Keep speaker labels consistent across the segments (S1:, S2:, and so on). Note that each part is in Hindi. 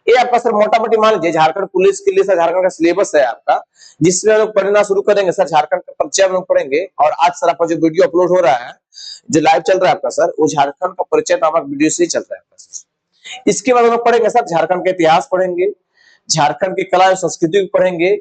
S1: ये आपका सर मोटा मोटी मान लीजिए झारखंड पुलिस के लिए सर झारखंड का सिलेबस है आपका, जिसमें हम लोग पढ़ना शुरू करेंगे सर। झारखंड का परिचय हम लोग पढ़ेंगे, और आज सर आपका जो वीडियो अपलोड हो रहा है, जो लाइव चल रहा है आपका सर, वो झारखंड का परिचय नामक वीडियो से ही चल रहा है आपका सर। इसके बाद हम लोग पढ़ेंगे सर झारखंड का इतिहास पढ़ेंगे, झारखंड की कला और संस्कृति को पढ़ेंगे,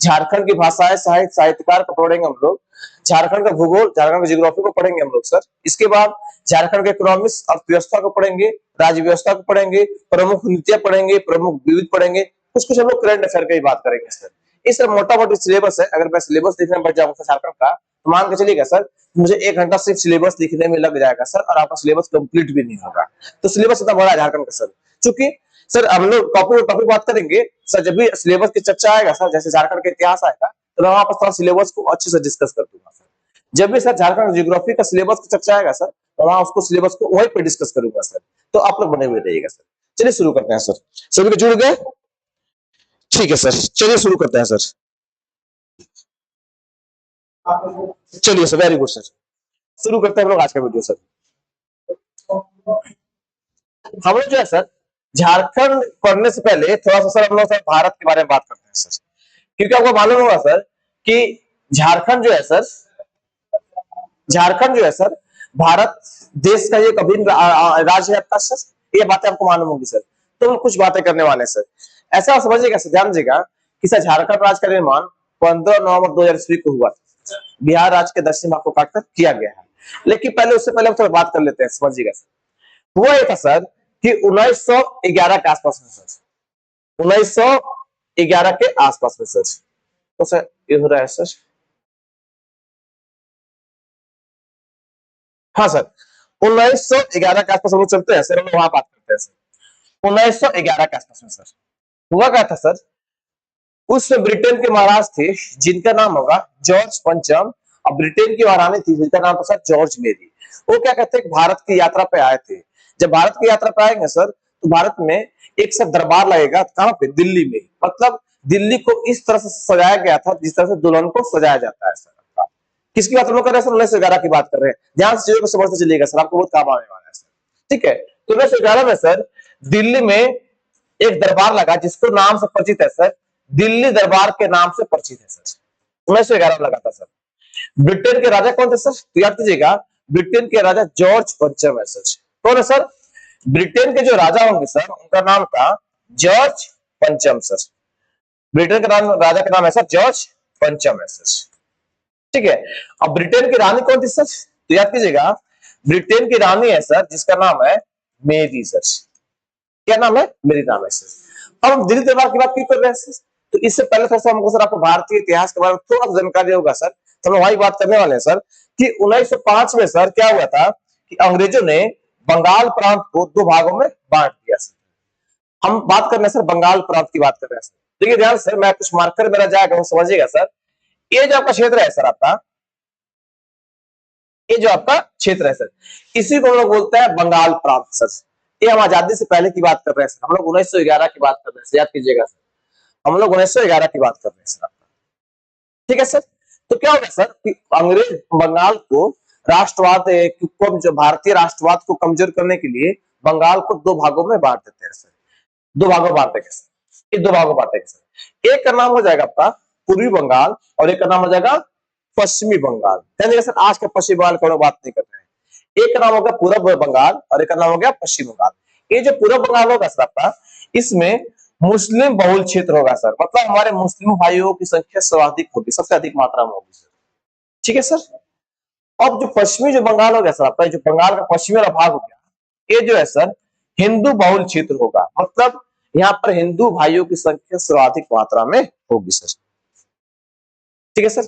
S1: झारखंड की भाषाएं, साहित्य, साहित्यकार को पढ़ेंगे हम लोग, झारखंड का भूगोल, झारखंड की ज्योग्राफी को पढ़ेंगे हम लोग सर। इसके बाद झारखंड के इकोनॉमिक्स, अर्थव्यवस्था को पढ़ेंगे, राज्य व्यवस्था को पढ़ेंगे, प्रमुख नीतियां पढ़ेंगे, प्रमुख विविध पढ़ेंगे, कुछ कुछ हम लोग करंट अफेयर की बात करेंगे सर। इस मोटा मोटी सिलेबस है। अगर मैं सिलेबस लिखने बैठ जाऊंगा झारखंड का, तो मान के चलिएगा सर मुझे 1 घंटा सिर्फ सिलेबस लिखने में लग जाएगा सर, और आपका सिलेबस कंप्लीट भी नहीं होगा। तो सिलेबस इतना बड़ा है झारखंड का सर। चूंकि सर हम लोग टॉपिक बात करेंगे सर, जब भी सिलेबस की चर्चा आएगा सर, जैसे झारखंड का इतिहास आएगा, तो मैं वहां पर थोड़ा सिलेबस को अच्छे से डिस्कस कर दूंगा सर। जब भी सर झारखंड ज्योग्राफी का सिलेबस की चर्चा आएगा सर, तो वहां उसको सिलेबस को वहीं पे डिस्कस करूंगा सर। तो आप लोग बने हुए रहिएगा सर। चलिए शुरू करते हैं सर। सभी को जुड़ गए? ठीक है सर, चलिए शुरू करते हैं सर। चलिए सर, वेरी गुड सर। शुरू करते हैं हम लोग आज का वीडियो सर। हम लोग जो है सर झारखंड पढ़ने से पहले थोड़ा सा सर हम लोग सर भारत के बारे में बात करते हैं सर, क्योंकि आपको मालूम होगा सर कि झारखंड जो है सर, झारखंड जो है सर भारत देश का एक अभिन्न राज्य है आपका सर। ये बातें आपको मालूम होगी सर। तो हम कुछ बातें करने वाले हैं सर। ऐसा समझिएगा सर, ध्यान दीजिएगा कि सर झारखंड राज्य का निर्माण 15 नवंबर 2000 को हुआ था। बिहार राज्य के दक्षिण भाग को काटकर किया गया है। लेकिन पहले उससे पहले हम थोड़ा बात कर लेते हैं, समझिएगा सर। हुआ ये था सर कि 1911 के आसपास में सर, 1911 के आसपास में सर। तो सर ये हो रहा है सर, हाँ सर 1911 के आसपास हम लोग चलते हैं सर, हम लोग वहां बात करते हैं सर। 1911 के आसपास में सर हुआ क्या था सर, उस ब्रिटेन के महाराज थे जिनका नाम होगा जॉर्ज पंचम, और ब्रिटेन की महारानी थी जिनका नाम था सर जॉर्ज मेरी। वो क्या कहते हैं, भारत की यात्रा पे आए थे। जब भारत की यात्रा पे आएंगे सर, तो भारत में एक सर दरबार लगेगा, कहां पे? दिल्ली में। मतलब दिल्ली को इस तरह से सजाया गया था जिस तरह से दुल्हन को सजाया जाता है सर। किसकी बात हम लोग कर रहे हैं सर? 1911 की बात कर रहे हैं। ध्यान से चीजों को समझते चलिएगा सर, आपको बहुत काम आने वाला है सर। ठीक है, तो 1911 में सर दिल्ली में एक दरबार लगा जिसको नाम से परिचित है सर, दिल्ली दरबार के नाम से परिचित है सर। 1911 में लगा था सर। ब्रिटेन के राजा कौन थे सर? तो याद कीजिएगा, ब्रिटेन के राजा जॉर्ज पंचम है सर। कौन है सर? ब्रिटेन के जो राजा होंगे सर, उनका नाम था जॉर्ज पंचम सर। ब्रिटेन के नाम, राजा का नाम है सर जॉर्ज पंचम है सर। ठीक है, अब ब्रिटेन की रानी कौन थी सर? तो याद कीजिएगा, ब्रिटेन की रानी है सर जिसका नाम है मेरी सर। क्या नाम है? मेरी नाम है सर। अब हम दिल्ली दरबार की बात क्यों कर रहे हैं सर? तो इससे पहले थोड़ा सा हमको सर आपको भारतीय इतिहास के बारे में थोड़ा सा जानकारी होगा सर, तो हम वही बात करने वाले हैं सर कि 1905 में सर क्या हुआ था कि अंग्रेजों ने बंगाल प्रांत को 2 भागों में बांट दिया सर। हम बात कर रहे हैं सर बंगाल प्रांत की बात कर रहे हैं सर। देखिए ध्यान सर, मैं कुछ मार्कर मेरा जाएगा वो समझिएगा सर। ये जो आपका क्षेत्र है सर, आपका ये जो आपका क्षेत्र है सर, इसी को हम लोग बोलते हैं बंगाल प्रांत सर। ये हम आजादी से पहले की बात कर रहे हैं सर, हम लोग 1911 की बात कर रहे हैं, याद कीजिएगा सर, हम लोग 1911 की बात कर रहे हैं सर आपका। ठीक है सर, तो क्या होगा सर कि अंग्रेज बंगाल को राष्ट्रवाद को, जो भारतीय राष्ट्रवाद को कमजोर करने के लिए बंगाल को 2 भागों में बांट देते हैं सर। 2 भागों में बांटेंगे सर, ये 2 भागों में बांटेंगे सर। एक का नाम हो जाएगा आपका पूर्वी बंगाल, और एक का नाम हो जाएगा पश्चिमी बंगाल। ध्यान सर, आज का पश्चिम बंगाल की बात नहीं कर रहे हैं। एक का नाम हो गया पूर्व बंगाल और एक का नाम हो गया पश्चिम बंगाल। ये जो पूर्व बंगाल होगा सर आपका, इसमें मुस्लिम बहुल क्षेत्र होगा सर। मतलब हमारे मुस्लिम भाइयों की संख्या सर्वाधिक होगी, सबसे अधिक मात्रा में होगी सर। ठीक है सर। अब जो पश्चिमी जो बंगाल हो गया सर आपका, जो बंगाल का पश्चिमी वाला भाग हो गया, ये जो है सर हिंदू बहुल क्षेत्र होगा। मतलब यहाँ पर हिंदू भाइयों की संख्या सर्वाधिक मात्रा में होगी सर। ठीक है सर,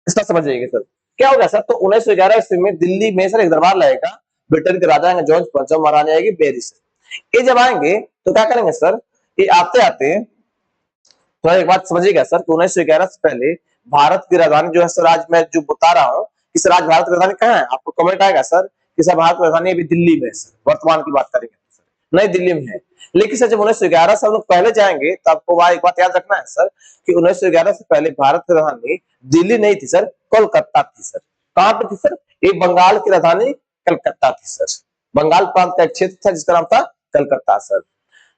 S1: इसका समझ जाइएगा सर। क्या होगा सर, तो 1911 ईस्वी में दिल्ली में सर एक दरबार लगेगा, ब्रिटेन के राजा आएंगे जॉर्ज पंचम, महारानी आएगी मेरी सर। ये जब आएंगे तो क्या करेंगे सर, ये आते आते तो एक बात समझिएगा सर, 1911 से पहले भारत की राजधानी जो है सर, आज मैं जो बता रहा हूँ कि सर आज भारत की राजधानी कहाँ है, आपको कमेंट आएगा सर कि सर भारत की राजधानी अभी दिल्ली में है सर। वर्तमान की बात करेंगे सर, नई दिल्ली में है। लेकिन सर जब 1911 से हम लोग पहले जाएंगे तो आपको एक बात याद रखना है सर कि 1911 से पहले भारत की राजधानी दिल्ली नहीं थी सर, कोलकाता थी सर। कहां पे थी सर? ये बंगाल की राजधानी कलकत्ता थी सर। बंगाल प्रांत का एक क्षेत्र था जिसका नाम था कलकत्ता सर।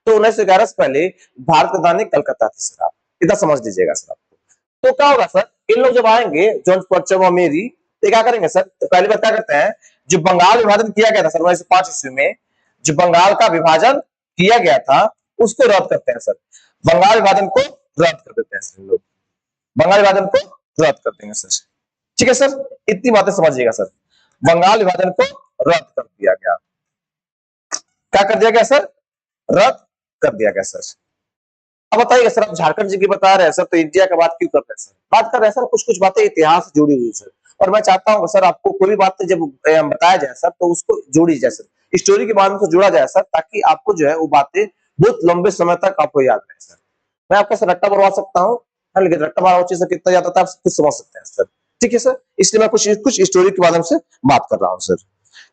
S1: तो 1911 से पहले भारत की राजधानी कलकत्ता थी सर। आप इतना समझ लीजिएगा सर आपको। तो क्या होगा सर, इन लोग जब आएंगे जॉन पर्चम और मेरी, तो क्या करेंगे सर, तो पहली बात क्या करते हैं, जो बंगाल विभाजन किया गया था सर 1905 ईस्वी में, जो बंगाल का विभाजन किया गया था उसको रद्द करते हैं सर। बंगाल विभाजन को रद्द कर देते हैं सर इन लोग, बंगाल विभाजन को रद्द कर देंगे सर। ठीक है सर, इतनी बातें समझिएगा सर। बंगाल विभाजन को रद्द कर दिया गया। क्या कर दिया गया सर, रद्द कर दिया गया सर। अब बताइए सर, आप झारखंड जी की बता रहे हैं सर, तो इंडिया का बात क्यों कर रहे हैं सर? बात कर रहे हैं सर, कुछ कुछ बातें इतिहास से जुड़ी हुई सर, और मैं चाहता हूँ सर आपको कोई भी बात जब बताया जाए सर तो उसको जोड़ी जाए सर, स्टोरी के माध्यम से जोड़ा जाए सर, ताकि आपको जो है वो बातें बहुत लंबे समय तक आपको याद रहे सर। मैं आपका सर रट्टा बनवा सकता हूँ, लेकिन रट्टा मारवा चीज कितना ज्यादा था आप खुद समझ सकते हैं सर। ठीक है सर, इसलिए मैं कुछ कुछ स्टोरी के माध्यम से बात कर रहा हूँ सर।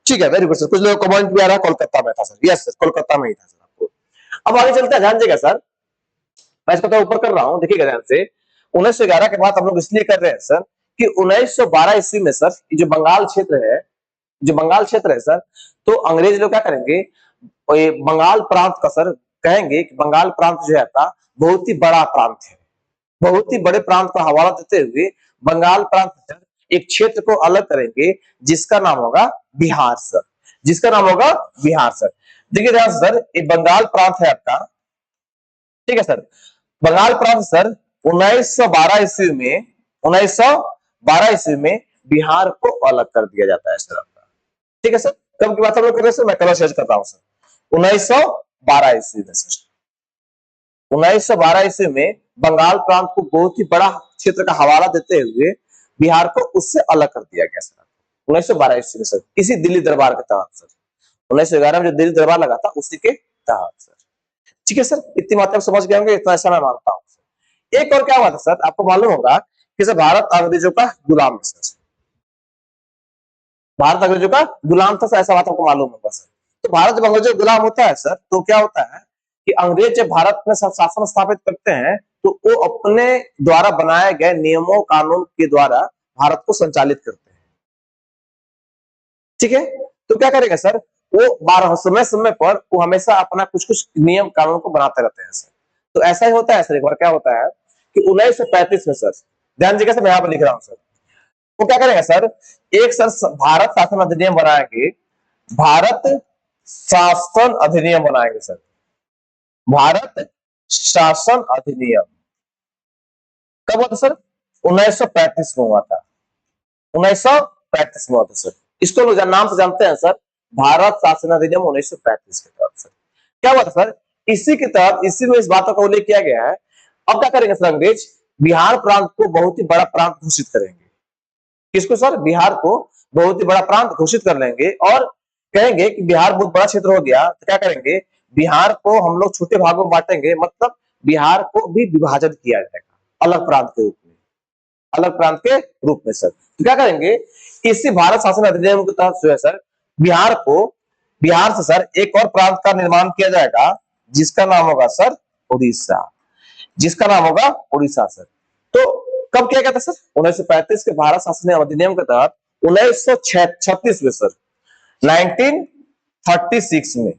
S1: ठीक है, वेरी गुड सर। कुछ लोग कमेंट भी आ रहा है कोलकाता में था सर, यस सर कोलकाता में ही था सर आपको। अब आगे चलते हैं, ध्यान दीजिएगा सर, मैं इसको तो ऊपर कर रहा हूं, देखिएगा ध्यान से। 1911 के बाद हम लोग इसलिए कर रहे हैं सर कि 1912 ईस्वी में सर जो बंगाल क्षेत्र है, जो बंगाल क्षेत्र है सर, तो अंग्रेज लोग क्या करेंगे, ये बंगाल प्रांत का सर कहेंगे कि बंगाल प्रांत जो है आपका बहुत ही बड़ा प्रांत है, बहुत ही बड़े प्रांत का हवाला देते हुए बंगाल प्रांत सर एक क्षेत्र को अलग करेंगे जिसका नाम होगा बिहार सर, जिसका नाम होगा बिहार सर। देखिए ध्यान से सर, ये बंगाल प्रांत है आपका, ठीक है सर, बंगाल प्रांत सर 1912 ईस्वी में, 1912 ईस्वी में बिहार को अलग कर दिया जाता है सर आपका। ठीक है सर, कब की बात हम लोग कर रहे हैं सर, मैं कलर चेंज कर रहा हूं सर। 1912 ईस्वी में सर, 1912 ईस्वी में बंगाल प्रांत को बहुत ही बड़ा क्षेत्र का हवाला देते हुए बिहार को उससे अलग कर दिया गया सर 1912 ईस्वी में सर, इसी दिल्ली दरबार के तहत सर। 1911 में जो दिल्ली दरबार लगा था उसी के तहत सर। ठीक है सर, इतनी बातें आप समझ गए होंगे, इतना ऐसा मैं मानता हूं। एक और क्या बात है सर, आपको मालूम होगा कि सर भारत अंग्रेजों का गुलाम है सर, भारत अंग्रेजों का गुलाम था सर, ऐसा बात आपको मालूम होगा सर। तो भारत जब अंग्रेजों का गुलाम होता है सर, तो क्या होता है कि अंग्रेज जब भारत में शासन स्थापित करते हैं तो वो अपने द्वारा बनाए गए नियमों कानून के द्वारा भारत को संचालित करते हैं। ठीक है, तो क्या करेगा सर, वो बारह समय समय पर वो हमेशा अपना कुछ कुछ नियम कानून को बनाते रहते हैं सर। तो ऐसा ही होता है सर, एक बार क्या होता है कि 1935 में सर, ध्यान दीजिएगा सर, मैं यहाँ पर लिख रहा हूँ सर, वो क्या करेंगे सर, एक सर भारत शासन अधिनियम बनाएंगे, भारत शासन अधिनियम बनाएंगे सर, भारत शासन अधिनियम। कब हुआ था सर, 1935 में हुआ था, 1935 में हुआ था सर। इसको लोग नाम से जानते हैं सर, भारत शासन अधिनियम 1935 के तहत सर। क्या हुआ था सर, इसी के तहत, इसी में इस बातों का उल्लेख किया गया है। अब क्या करेंगे सर अंग्रेज, बिहार प्रांत को बहुत ही बड़ा प्रांत घोषित करेंगे। किसको सर, बिहार को बहुत ही बड़ा प्रांत घोषित कर लेंगे और कहेंगे कि बिहार बहुत बड़ा क्षेत्र हो गया, तो क्या करेंगे, बिहार को हम लोग छोटे भागों में बांटेंगे, मतलब बिहार को भी विभाजन किया जाएगा अलग प्रांत के रूप में, अलग प्रांत के रूप में सर। तो क्या करेंगे, इसी भारत शासन अधिनियम के तहत जो है सर, बिहार को, बिहार से सर एक और प्रांत का निर्माण किया जाएगा जिसका नाम होगा सर उड़ीसा, जिसका नाम होगा उड़ीसा सर। तो कब किया गया था सर, 1935 के भारत शासन अधिनियम के तहत 1936 में सर, 1936 में,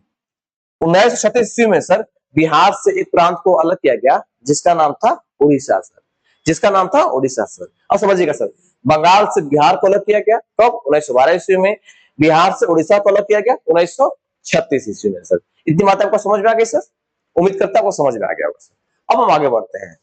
S1: 1936 में सर बिहार से एक प्रांत को अलग किया गया जिसका नाम था उड़ीसा सर, जिसका नाम था उड़ीसा सर। अब समझिएगा सर, बंगाल से बिहार को अलग किया गया कब, 1912 ईस्वी में, बिहार से उड़ीसा को अलग किया गया 1936 ईस्वी में सर। इतनी बात आपको समझ में आ गई सर, उम्मीद करता हूं समझ में आ गया होगा सर। अब हम आगे बढ़ते हैं,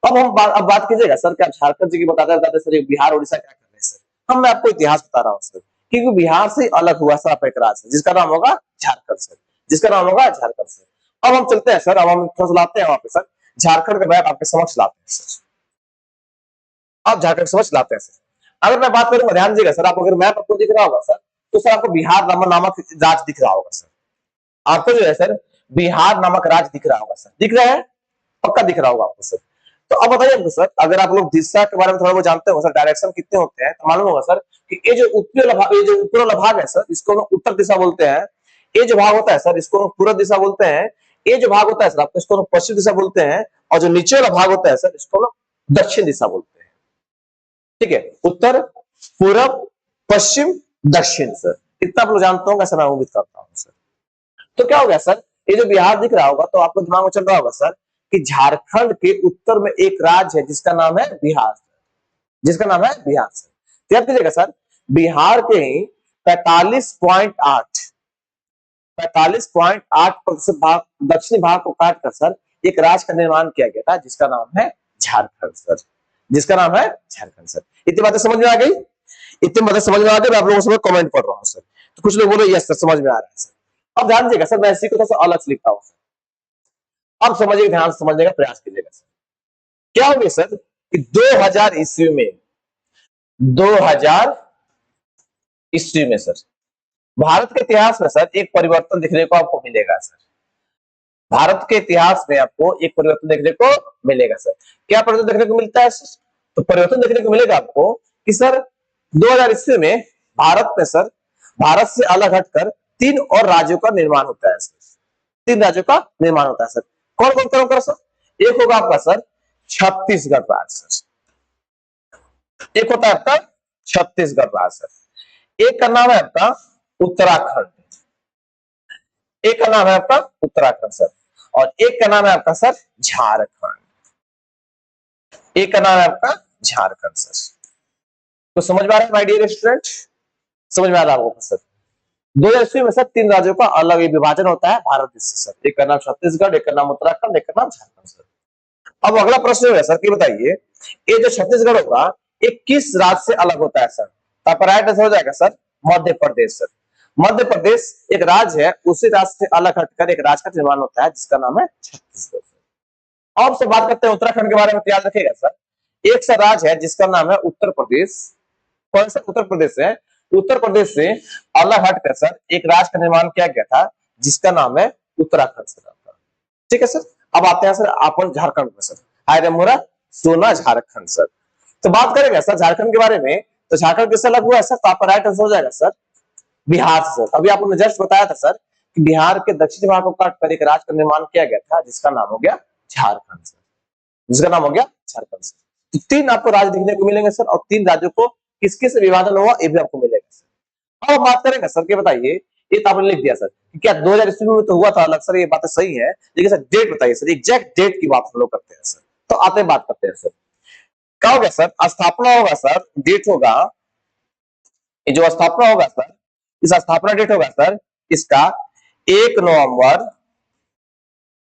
S1: अब बात कीजिएगा सर कि आप झारखंड जी की बताते बताते सर बिहार उड़ीसा क्या कर रहे हैं सर। हम मैं आपको इतिहास बता रहा हूँ सर, क्योंकि बिहार से अलग हुआ सर आपका एक राज्य जिसका नाम होगा झारखंड सर, जिसका नाम होगा झारखंड सर। अब हम चलते हैं सर, अब हम थोड़ा सा लाते हैं वहां पे सर, झारखंड का मैप आपके समक्ष लाते हैं सर, आप झारखंड समझ लाते हैं सर। अगर मैं बात करूंगा, ध्यान दीजिएगा सर, आपको अगर मैप आपको दिख रहा होगा सर, तो सर आपको बिहार नामक राज्य दिख रहा होगा सर, आपको जो है सर बिहार नामक राज्य दिख रहा होगा सर, दिख रहा है, पक्का दिख रहा होगा आपको सर। तो अब बताइए आपको सर, अगर आप लोग दिशा के बारे में थोड़ा बहुत जानते हो सर, डायरेक्शन कितने होते हैं, तो मालूम होगा सर कि ये जो उत्तरी वाला भाग, ये जो ऊपर वाला भाग है सर, इसको हम उत्तर दिशा बोलते हैं। ये जो भाग होता है सर, इसको हम पूर्व दिशा बोलते हैं। ये जो भाग होता है सर आपको, इसको हम पश्चिम दिशा बोलते हैं। और जो नीचे वाला भाग होता है सर, इसको हम दक्षिण दिशा बोलते हैं। ठीक है, उत्तर, पूर्व, पश्चिम, दक्षिण सर, इतना आप लोग जानते होंगे, ऐसा मैं उम्मीद करता हूँ सर। तो क्या हो गया सर, ये जो बिहार दिख रहा होगा तो आपको दिमाग में चल रहा होगा सर कि झारखंड के उत्तर में एक राज्य है जिसका नाम है बिहार, जिसका नाम है बिहार सर। तो याद कीजिएगा सर, बिहार के ही 45.8 भाग, दक्षिणी भाग को काटकर सर एक राज्य का निर्माण किया गया था जिसका नाम है झारखंड सर, जिसका नाम है झारखंड सर। इतनी बातें समझ में आ गई? इतनी बातें समझ में आ गई? मैं आप लोगों से कमेंट पढ़ रहा हूँ सर, तो कुछ लोग बोलो यस सर समझ में आ रहा है सर। अब ध्यान दीजिएगा सर, मैं इसी को थोड़ा सा अलग से लिखता हूँ सर। अब समझिए, ध्यान से समझने का प्रयास कीजिएगा सर। क्या हो गया सर कि 2000 ईस्वी में, 2000 ईस्वी में सर भारत के इतिहास में सर एक परिवर्तन देखने को आपको मिलेगा सर। भारत के इतिहास में आपको एक परिवर्तन देखने को मिलेगा सर। क्या परिवर्तन देखने को मिलता है सर? तो परिवर्तन देखने को मिलेगा आपको कि सर 2000 ईस्वी में भारत में सर, भारत से अलग हटकर 3 और राज्यों का निर्माण होता है सर। 3 राज्यों का निर्माण होता है सर। कौन कौन कौन कौन सर? एक होगा आपका सर छत्तीसगढ़ राज्य सर, एक होता है आपका छत्तीसगढ़ राज्य सर, एक का नाम है आपका उत्तराखंड, एक का नाम है आपका उत्तराखंड सर, और एक का नाम है आपका सर झारखंड, एक का नाम है आपका झारखंड सर। तो समझ में आ रहा है माय डियर स्टूडेंट? समझ में आ रहा है आपको सर? 2000 ईस्वी में सर 3 राज्यों का अलग विभाजन होता है भारत देश से सर। एक का नाम छत्तीसगढ़, एक का नाम उत्तराखंड, एक का नाम झारखंड सर। अब अगला प्रश्न है सर कि बताइए, ये जो छत्तीसगढ़ होगा ये किस राज्य से अलग होता है सर? तो आपका राइट आंसर हो जाएगा सर मध्य प्रदेश सर। मध्य प्रदेश एक राज्य है, उसी राज्य से अलग हटकर एक राज्य का निर्माण होता है जिसका नाम है छत्तीसगढ़। अब से बात करते हैं उत्तराखंड के बारे में, याद रखिएगा सर एक सा राज्य है जिसका नाम है उत्तर प्रदेश। कौन सा उत्तर प्रदेश है? उत्तर प्रदेश से अलग हटकर सर एक राज्य का निर्माण किया गया था जिसका नाम है उत्तराखंड सर। ठीक है सर। अब आते हैं सर अपन झारखंड में सर, आय रे मोरा सोना झारखंड सर। तो बात करेंगे सर झारखंड के बारे में, तो झारखंड किससे अलग हुआ है सर? तो आपका राइट आंसर हो जाएगा सर बिहार से सर। अभी आपने जस्ट बताया था सर कि बिहार के दक्षिणी भाग को काटकर एक राज्य का निर्माण किया गया था जिसका नाम हो गया झारखंड सर, जिसका नाम हो गया झारखंड सर। तो 3 आपको राज्य देखने को मिलेंगे सर, और 3 राज्यों को किस किस से विभाजन हुआ ये भी आपको मिलेगा सर। अब बात करेंगे सर कि बताइए, ये तो आपने लिख दिया सर कि क्या 2000 ईस्वी में तो हुआ था अलग सर, ये बातें सही है, लेकिन सर डेट बताइए सर, एग्जैक्ट डेट की बात हम लोग करते हैं सर। तो आते बात करते हैं सर, क्या होगा सर? स्थापना होगा सर, डेट होगा, ये जो स्थापना होगा सर, इस स्थापना डेट होगा सर इसका 1 नवंबर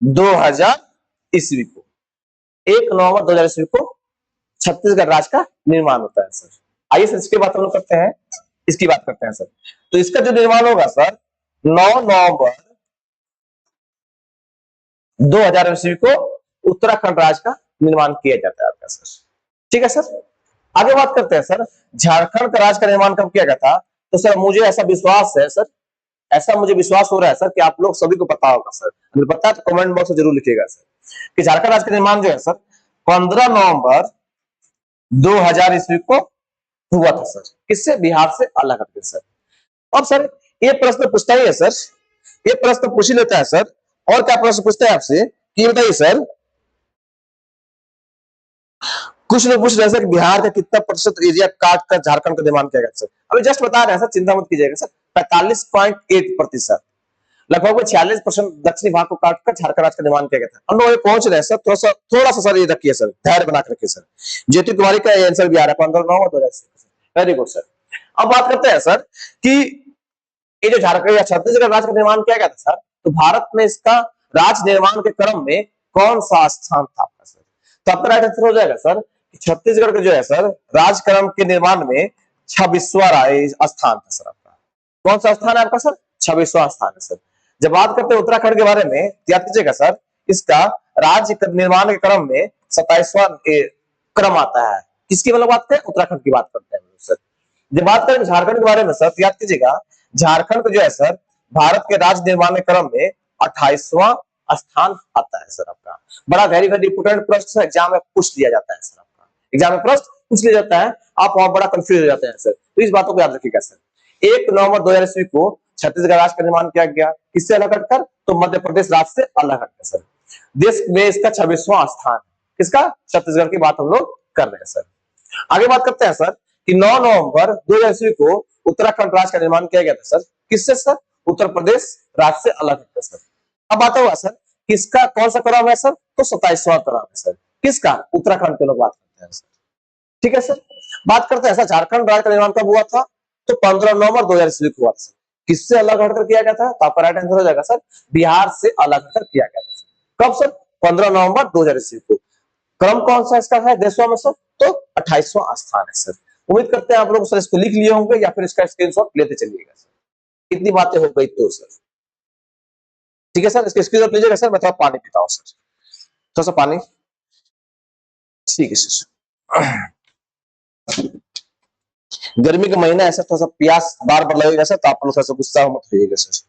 S1: 2000 ईस्वी को, 1 नवंबर 2000 ईस्वी को छत्तीसगढ़ राज्य का निर्माण होता है सर। आइए सर इसकी बात हम लोग करते हैं, इसकी बात करते हैं सर। तो इसका जो निर्माण होगा सर 9 नवंबर 2000 ईस्वी को उत्तराखंड राज्य का निर्माण किया जाता है आपका सर। ठीक है सर। आगे बात करते हैं सर झारखंड का राज्य का निर्माण कब किया गया था? तो सर मुझे ऐसा विश्वास है सर, ऐसा मुझे विश्वास हो रहा है सर कि आप लोग सभी को पता होगा सर। अगर पता है तो कमेंट बॉक्स में जरूर लिखिएगा सर कि झारखंड राज्य का निर्माण जो है सर 15 नवंबर 2000 ईस्वी को हुआ था सर। किससे? बिहार से अलग हटकर सर। अब सर ये प्रश्न पूछता ही है सर, ये प्रश्न पूछ ही लेता है सर। और क्या प्रश्न पूछता है आपसे कि बताइए सर, कुछ लोग पूछ रहे हैं सर बिहार का कितना प्रतिशत एरिया काट कर झारखंड का निर्माण किया गया सर? अभी जस्ट बता रहे हैं सर, चिंता मत कीजिएगा सर, 45.8%, लगभग 46% दक्षिणी भाग को काटकर झारखंड राज्य का निर्माण किया गया था। हम लोग पहुंच रहे हैं सर, थोड़ा सा सर ये रखिए सर, धैर्य बना रखिए सर। ज्योति कुमारी का आंसर भी आ रहा है 15 नवंबर 2000। Very good sir. अब बात करते हैं सर कि ये जो झारखंड या छत्तीसगढ़ राज्य का निर्माण किया गया था सर, तो भारत में इसका राज्य निर्माण के क्रम में कौन सा स्थान था आपका सर? तो आपका राइट आंसर हो जाएगा सर छत्तीसगढ़ का जो है सर राजक्रम के निर्माण में 26वां स्थान था सर आपका। कौन सा स्थान है आपका सर? 26वां स्थान है सर। जब बात करते हैं उत्तराखंड के बारे में, याद कीजिएगा सर इसका राज्य निर्माण के क्रम में 27वां क्रम आता है। किसकी मतलब बात करते हैं? उत्तराखंड की बात करते हैं सर। जब बात करें झारखंड के बारे में सर, याद कीजिएगा झारखंड जो है सर भारत के राज्य निर्माण के क्रम में 28वां स्थान आता है सर आपका। बड़ा वेरी वेरी इंपोर्टेंट प्रश्न एग्जाम में पूछ लिया जाता है सर, आपका एग्जाम में प्रश्न पूछ लिया जाता है, आप वहां बड़ा कंफ्यूज हो जाते हैं सर। तो इस बातों को याद रखिएगा सर। 1 नवंबर 2000 ईस्वी को छत्तीसगढ़ राज्य का निर्माण किया गया, किससे अलग हटकर? तो मध्य प्रदेश राज्य से अलग हटकर सर। देश में इसका 26वां स्थान, किसका? छत्तीसगढ़ की बात हम लोग कर रहे हैं सर। आगे बात करते हैं सर कि 9 नवंबर 2000 ईस्वी को उत्तराखंड राज्य का निर्माण किया गया था सर, किससे सर? उत्तर प्रदेश राज्य से अलग हटकर सर। अब आता हुआ सर किसका कौन सा क्रम है सर, तो 27वां क्रम है सर, किसका, उत्तराखंड के लोग बात करते हैं सर। ठीक है सर, बात करते हैं सर झारखंड राज्य का निर्माण कब हुआ था, तो 15 नवंबर 2000 ईस्वी को हुआ था सर। किससे अलग हटकर किया गया था, तो आपका राइट आंसर हो जाएगा सर बिहार से अलग हटकर किया गया था। कब सर, 15 नवंबर 2000 ईस्वी को। क्रम कौन सा इसका है देशों में सर, तो 28वां स्थान है सर। उम्मीद करते हैं आप लोग सर इसको लिख लिए होंगे या फिर इसका स्क्रीनशॉट लेते चलिएगा सर। इतनी बातें हो गई तो सर ठीक है सर, इसके स्क्रीनशॉट लीजिएगा सर। मैं थोड़ा पानी पीता हूँ सर, थोड़ा सा पानी। ठीक है सर, गर्मी का महीना ऐसा थोड़ा सा प्यास बार बार लगेगा सर, तो आप लोग थोड़ा सा गुस्सा मत होइएगा सर।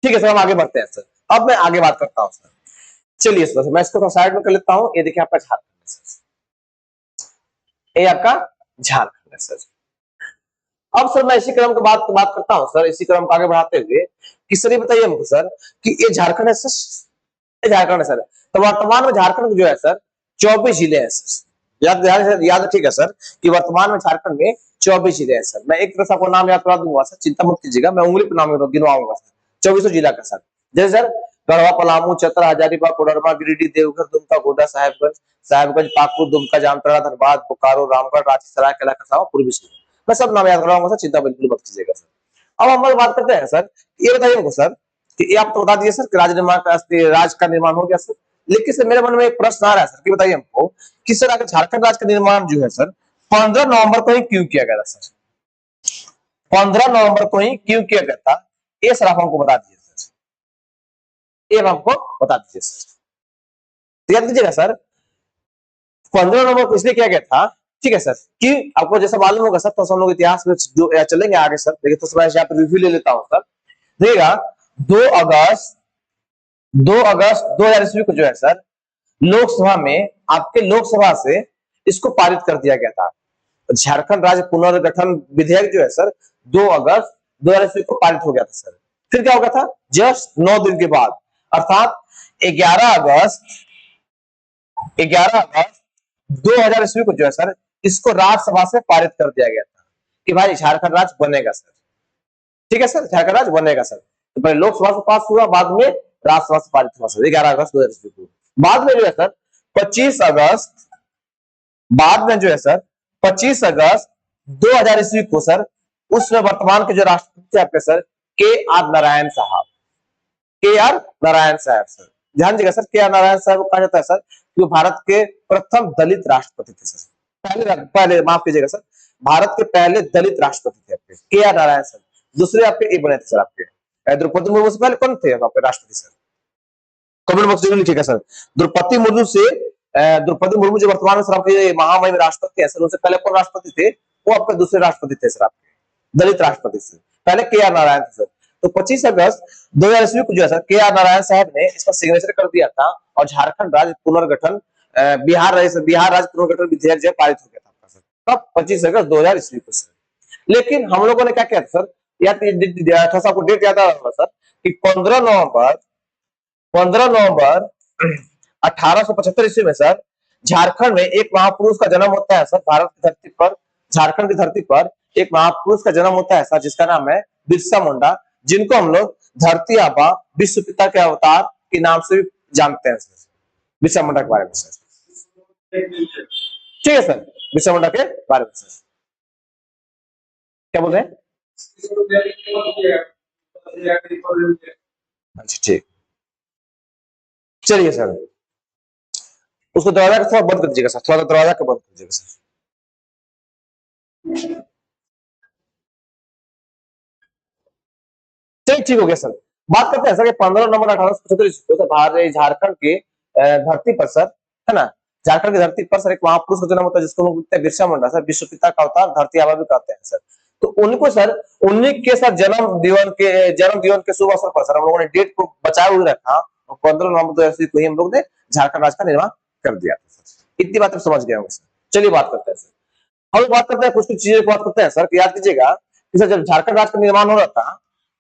S1: ठीक है सर, हम आगे बढ़ते हैं सर। अब मैं आगे बात करता हूँ सर। चलिए सर, मैं इसको साइड में कर लेता हूँ। ये देखिए आपका झारखंड है सर, ये आपका झारखंड है सर। अब सर मैं इसी क्रम की बात करता हूँ सर, इसी क्रम को आगे बढ़ाते हुए कि सर ये बताइए हमको सर कि ये झारखंड है सर, ये झारखंड है सर। तो वर्तमान में झारखंड जो है सर 24 जिले हैं सर। याद रखिएगा सर कि वर्तमान में झारखंड में 24 जिले हैं सर। मैं एक तरह से आपको नाम याद करा दूंगा सर, चिंता मत कीजिएगा, मैं उंगली पर नाम गिनवाऊंगा सर। 24 जिला का सर, जैसे सर गढ़वा, पलामू, चतरा, हजारीबाग, कोडरमा, गिरिडीह, देवघर, दुमका, गोड्डा, साहेबगंज, पाकुड़, दुमका, जामताड़ा, धनबाद, बोकारो, रामगढ़, रांची, सरायकेला, खरसावां, पूर्वी सिंहभूम। मैं सब नाम याद कराऊंगा सर, चिंता बिल्कुल मत कीजिएगा सर। अब हम लोग बात करते हैं सर, ये बताइए हमको सर कि ये आप तो बता दिए सर कि राज्य का निर्माण हो गया सर। लेकिन सर मेरे मन में एक प्रश्न आ रहा है सर कि बताइए हमको कि सर अगर झारखंड राज्य का निर्माण जो है सर 15 नवंबर को ही क्यों किया गया था सर, 15 नवंबर को ही क्यों किया गया था, ये सर आप हमको बता दीजिए सर, ये हमको बता दीजिए सर। तो याद कीजिएगा सर 15 नवंबर को इसलिए किया गया था, ठीक है सर, कि आपको जैसा मालूम होगा सर, तो हम लोग इतिहास में जो चलेंगे आगे सर। देखिए तो मैं यहाँ पे रिव्यू ले लेता हूँ सर। देखिएगा 2 अगस्त 2 अगस्त 2000 ईस्वी को जो है सर लोकसभा में, आपके लोकसभा से इसको पारित कर दिया गया था। झारखंड राज्य पुनर्गठन विधेयक जो है सर 2 अगस्त 2000 ईस्वी को पारित हो गया था सर। फिर क्या हो गया था, जस्ट 9 दिन के बाद, अर्थात 11 अगस्त 2000 ईस्वी को जो है सर इसको राज्यसभा से पारित कर दिया गया था कि भाई झारखंड राज्य बनेगा सर। ठीक है सर, झारखंड राज्य बनेगा सर। तो पहले लोकसभा से पास हुआ, बाद में राज्यसभा से पारित हुआ सर 11 अगस्त 2000 ईस्वी को। बाद में जो है सर 25 अगस्त, बाद में जो है सर 25 अगस्त 2000 ईस्वी को सर उसमें वर्तमान के जो राष्ट्रपति थे आपके सर के आर नारायण सर। ध्यान दीजिएगा सर, के आर नारायण साहब को कहा जाता है सर कि वो भारत के प्रथम दलित राष्ट्रपति थे सर। पहले माफ कीजिएगा सर, भारत के पहले दलित राष्ट्रपति थे आपके के आर नारायण सर। दूसरे आपके ये बने थे सर आपके द्रौपदी मुर्मू से पहले कौन थे आपके राष्ट्रपति सर, कमेंट बॉक्स में लिखिएगा सर। द्रौपदी मुर्मू से द्रौपदी मुर्मू जो वर्तमान में सर आपके महामहिम राष्ट्रपति है सर, उनसे पहले कौन राष्ट्रपति थे, वो आपके दूसरे राष्ट्रपति थे सर आपके दलित राष्ट्रपति से, पहले के आर नारायण थे सर। तो 25 अगस्त 2000 ईस्वी को जो है सर के आर नारायण साहब ने इसका सिग्नेचर कर दिया था और झारखंड राज्य पुनर्गठन बिहार राज्य पुनर्गठन विधेयक जो पारित हो गया था आपका सर तब 25 अगस्त 2000 ईस्वी को सर। लेकिन हम लोगों ने क्या किया था सर, या थोड़ा सा आपको डेट याद आ रहा होगा सर कि 15 नवंबर 1875 ईस्वी में सर झारखंड में एक महापुरुष का जन्म होता है सर। भारत की धरती पर, झारखंड की धरती पर एक महापुरुष का जन्म होता है सर जिसका नाम है बिरसा मुंडा, जिनको हम लोग धरती आबा विश्व पिता के अवतार के नाम से भी जानते हैं सर, बिरसा मुंडा के बारे में सर। ठीक है सर, बिरसा मुंडा के बारे में सर क्या बोल रहे हैं, अच्छा ठीक, चलिए सर उसको दरवाजा का थोड़ा बंद कर दीजिएगा सर, थोड़ा दरवाजा का बंद कर दीजिएगा सर। चलिए ठीक हो गया सर। बात करते हैं सर 15 नवंबर 1875 को सर झारखंड के धरती पर सर, है ना, झारखंड की धरती पर सर एक महापुरुष का जन्म होता है जिसको बोलते हैं बिरसा मुंडा सर, विश्व पिता का अवतार, धरती आबा भी कहते हैं सर। तो उनको सर उन्हीं के सर जन्म दिवन के शुभ अवसर पर सर हम लोगों ने डेट को बचाए हुए रखा और 15 नवंबर 2000 को ही हम लोग ने झारखंड राज्य का निर्माण कर दिया था सर। इतनी बात आप समझ गए होंगे सर। चलिए बात करते हैं सर, हम बात करते हैं कुछ कुछ चीजें की बात करते हैं सर कि याद कीजिएगा कि सर जब झारखंड राज्य का निर्माण हो रहा था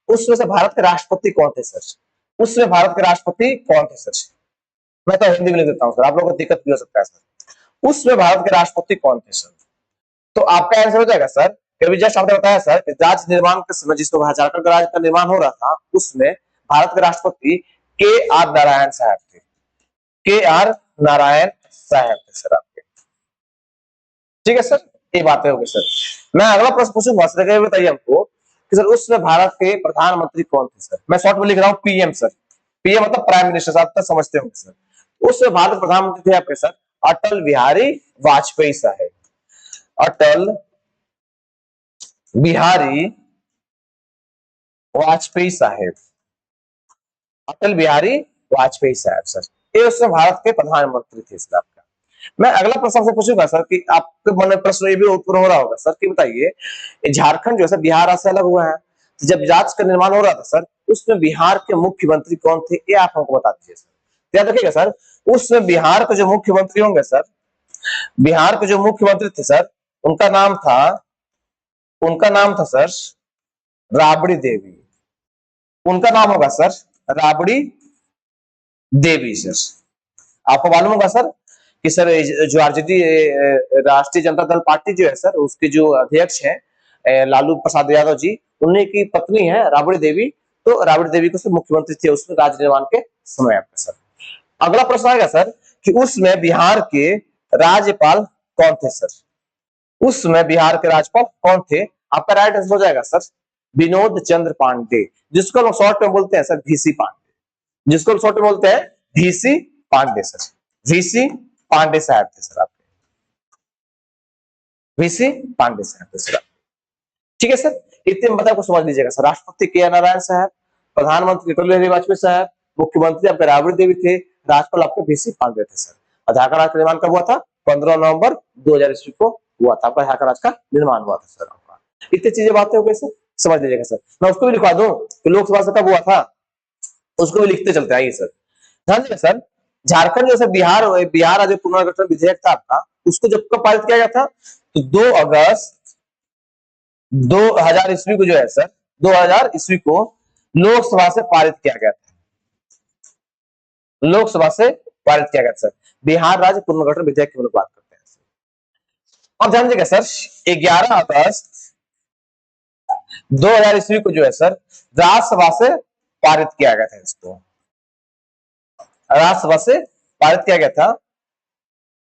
S1: उसमें से भारत के राष्ट्रपति कौन थे सर, उसमें भारत के राष्ट्रपति कौन थे सर, मैं तो हिंदी में लिख देता हूँ सर, आप लोगों को दिक्कत भी हो सकता है सर। उसमें भारत के राष्ट्रपति कौन थे सर? तो आपका आंसर हो जाएगा सर, कि अभी जस्ट आपने बताया सर कि राज्य निर्माण के समय जिसको झारखंड का राज्य का निर्माण हो रहा था, उसमें भारत के राष्ट्रपति के आर नारायण साहब थे। के आर नारायण साहब थे सर आपके। ठीक है सर, ये बातें होगी सर। मैं अगला प्रश्न पूछूंगा सर, ये बताइए हमको कि सर उसमें भारत के प्रधानमंत्री कौन थे सर? मैं शॉर्ट में लिख रहा हूँ पीएम सर। पीएम मतलब प्राइम मिनिस्टर, आप तक समझते होंगे सर। उसमें भारत के प्रधानमंत्री थे आपके सर अटल बिहारी वाजपेयी साहब। अटल बिहारी वाजपेयी साहब, अटल बिहारी वाजपेयी साहब सर, ये उसमें भारत के प्रधानमंत्री थे सर आपका। मैं अगला प्रश्न आपसे पूछूंगा सर कि आपके मन में प्रश्न ये भी उत्पन्न हो रहा होगा सर कि बताइए झारखंड जो है सर बिहार से अलग हुआ है, तो जब राज्य का निर्माण हो रहा था सर उसमें बिहार के मुख्यमंत्री कौन थे, ये आप हमको बता दीजिए सर। याद रखिएगा सर, उसमें बिहार के जो मुख्यमंत्री होंगे सर, बिहार के जो मुख्यमंत्री थे सर, उनका नाम था, उनका नाम था सर राबड़ी देवी। उनका नाम होगा सर राबड़ी देवी सर। आपको मालूम होगा सर कि सर जो आरजेडी राष्ट्रीय जनता दल पार्टी जो है सर, उसके जो अध्यक्ष हैं लालू प्रसाद यादव जी, उन्हीं की पत्नी है राबड़ी देवी। तो राबड़ी देवी को सर मुख्यमंत्री थे उसमें राज्य निर्माण के समय आपका सर। अगला प्रश्न आएगा सर कि उसमें बिहार के राज्यपाल कौन थे सर? उसमें बिहार के राज्यपाल कौन थे? आपका राइट आंसर हो जाएगा सर विनोद चंद्र पांडे, जिसको हम शॉर्ट में बोलते हैं सर वीसी पांडे, जिसको हम शॉर्ट में बोलते हैं VC Pandey sir. VC Pandey साहब थे सर आपके, वीसी पांडे साहब थे सर। ठीक है सर, इतने मतलब को समझ लीजिएगा सर। राष्ट्रपति के आर नारायण साहब, प्रधानमंत्री अटल बिहारी वाजपेयी साहब, मुख्यमंत्री आपके राबड़ी देवी थे, राज्यपाल आपके वीसी पांडे थे सर। झारखंड राज्य का निर्माण कब हुआ था? 15 नवंबर 2000 ईस्वी को हुआ था आपका झारखंड राज्य का निर्माण हुआ था सर आपका। इतनी चीजें बातें हो गई सर, समझ लीजिएगा सर। मैं उसको भी लिखवा दूं कि लोकसभा से कब हुआ था, उसको भी लिखते चलते आइए सर। ध्यान दीजिए सर, झारखंड जैसे बिहार बिहार राज्य पुनर्गठन विधेयक था आपका, उसको जब कब पारित किया गया था? तो 2 अगस्त 2000 ईस्वी को जो है सर, 2000 ईस्वी को लोकसभा से पारित किया गया था। लोकसभा से पारित किया गया सर बिहार राज्य पुनर्गठन विधेयक की हम लोग बात करते हैं। और ध्यान दीजिएगा सर 11 अगस्त 2000 ईस्वी को जो है सर राज्यसभा से पारित किया गया था। इसको राज्यसभा से पारित किया गया था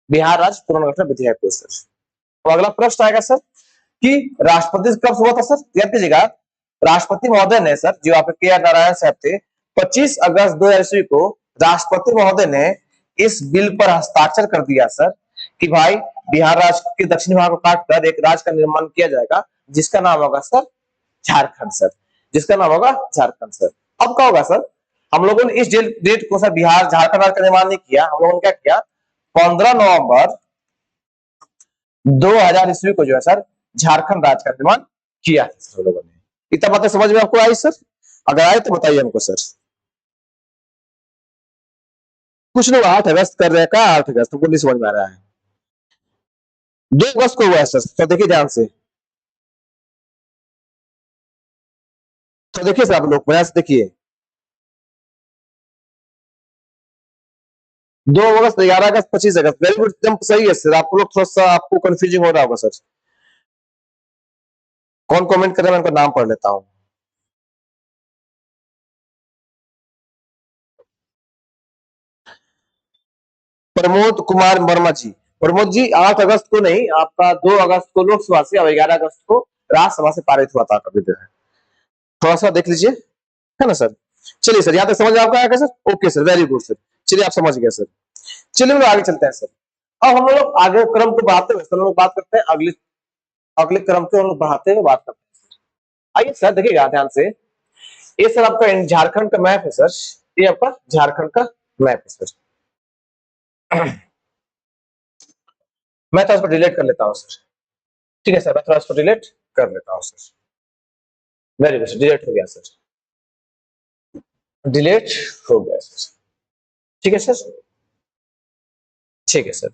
S1: बिहार राज्य पुनर्गठन विधेयक को सर। तो अगला प्रश्न आएगा सर कि राष्ट्रपति कब हुआ था सर? याद कीजिएगा, राष्ट्रपति महोदय ने सर, जो आपके के आर नारायण साहब थे, 25 अगस्त 2000 ईस्वी को राष्ट्रपति महोदय ने इस बिल पर हस्ताक्षर कर दिया सर कि भाई बिहार राज्य के दक्षिणी भाग को काटकर एक राज्य का निर्माण किया जाएगा, जिसका नाम होगा सर झारखंड सर, जिसका नाम होगा झारखंड सर। अब क्या होगा सर, हम लोगों ने इस डेट को सर बिहार झारखंड राज्य का निर्माण नहीं किया, हम लोगों ने क्या किया, 15 नवंबर 2000 ईस्वी को जो है सर झारखंड राज्य का निर्माण किया है सर लोगों ने। इतना बातें समझ में आपको आई सर? अगर आए तो बताइए हमको सर। कुछ लोग 8 अगस्त कर रहे हैं, क्या 8 अगस्त हमको नहीं समझ में आ रहा है। 2 अगस्त को हुआ है सर, तो देखिए ध्यान से, तो देखिए सर आप लोग प्रयास से देखिए, 2 अगस्त, 11 अगस्त, 25 अगस्त, वेरी गुड, एकदम सही है सर। आप लोग थोड़ा सा आपको कंफ्यूजिंग हो रहा होगा सर। कौन कमेंट कर रहा है, मैं उनका नाम पढ़ लेता हूँ। प्रमोद कुमार वर्मा जी, प्रमोद जी 8 अगस्त को नहीं, आपका 2 अगस्त को लोकसभा से और 11 अगस्त को राज्यसभा से पारित हुआ था आपका विधेयक। थोड़ा सा देख लीजिए, है ना सर। चलिए सर, यहाँ तक समझ आपका आएगा sir, okay sir, very good sir. चलिए आप समझ गए सर। चलिए हम लोग आगे चलते हैं सर। अब हम लोग आगे क्रम को बढ़ाते हुए सर हम लोग बात करते हैं अगले अगले क्रम को हम लोग बढ़ाते हुए बात करते हैं। आइए सर देखिएगा ध्यान से, ये सर आपका झारखंड का मैप है सर, ये आपका झारखंड का मैप है सर। मैं तो इसको डिलीट कर लेता हूँ सर। ठीक है सर, मैं थोड़ा इसको डिलीट कर लेता हूँ सर। वेरी गुड, डिलीट हो गया सर, डिलीट हो गया सर। ठीक है सर, ठीक है सर।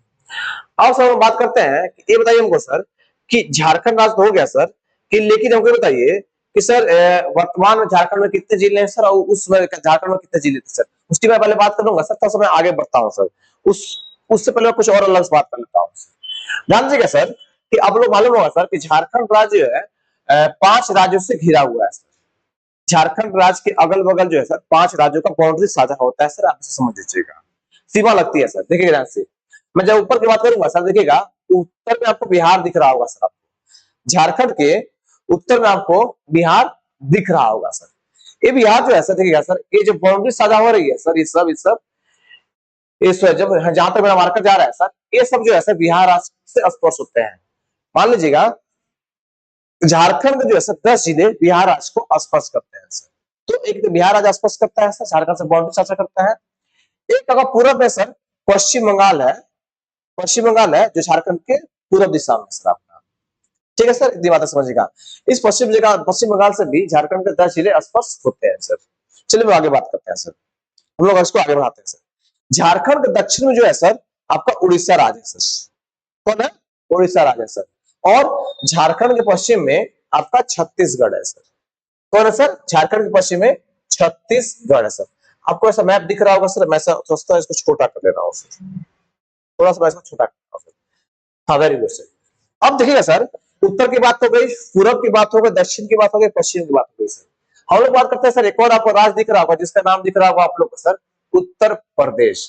S1: अब सर हम बात करते हैं कि ये बताइए हमको सर कि झारखंड राज्य तो हो गया सर, कि लेकिन हमको बताइए कि सर वर्तमान में झारखंड में कितने जिले हैं सर, और उस समय झारखंड में कितने जिले थे सर, उसकी मैं पहले बात करूंगा सर, तब मैं आगे बढ़ता हूँ सर। उस उससे पहले मैं कुछ और अलग बात कर लेता हूँ। ध्यान दीजिएगा सर कि आप लोग मालूम होगा सर कि झारखंड राज्य जो है 5 राज्यों से घिरा हुआ है सर। झारखंड राज्य के अगल बगल जो है सर 5 राज्यों का बाउंड्री साझा होता है सर, आप इसे समझ लीजिएगा, सीमा लगती है सर। देखिएगा ध्यान से, मैं जब ऊपर की बात करूंगा सर, देखिएगा उत्तर में आपको बिहार दिख रहा होगा सर, आपको झारखंड के उत्तर में आपको बिहार दिख रहा होगा सर। ये बिहार जो है सर, देखिएगा सर, ये जो बाउंड्री साझा हो रही है सर, ये सब जब जहां तक मेरा मार्कर जा रहा है सर, ये सब जो है सर बिहार राज्य से स्पर्श होते हैं। मान लीजिएगा झारखंड के जो है सर 10 जिले बिहार राज्य को स्पर्श करते हैं सर। तो एक तो बिहार राज्य स्पर्श करता है सर, झारखंड से बाउंड्री साझा करता है। एक अगर पूरब में सर पश्चिम बंगाल है, पश्चिम बंगाल है जो झारखंड के पूर्व दिशा में सर आपका। ठीक है सर, इतनी बात समझिएगा। इस पश्चिम बंगाल से भी झारखंड के 10 जिले स्पर्श होते हैं सर। चलिए आगे बात करते हैं सर, हम लोग इसको आगे बढ़ाते हैं सर। झारखंड के दक्षिण में जो है सर आपका उड़ीसा राज्य है सर। कौन है? उड़ीसा राज्य है सर। और झारखंड के पश्चिम में आपका छत्तीसगढ़ है सर। कौन है सर? झारखंड के पश्चिम में छत्तीसगढ़ है सर। आपको ऐसा मैप दिख रहा होगा सर, मैं सोचता हूँ इसको छोटा कर ले रहा हूँ सर, थोड़ा सा मैं इसको छोटा कर रहा हूँ सर। हाँ, वेरी गुड सर। अब देखिएगा सर, उत्तर की बात हो गई, पूरब की बात हो गई, दक्षिण की बात हो गई, पश्चिम की बात हो गई सर। हम लोग बात करते हैं सर, एक और आपको राज्य दिख रहा होगा जिसका नाम दिख रहा होगा आप लोग को सर, उत्तर प्रदेश,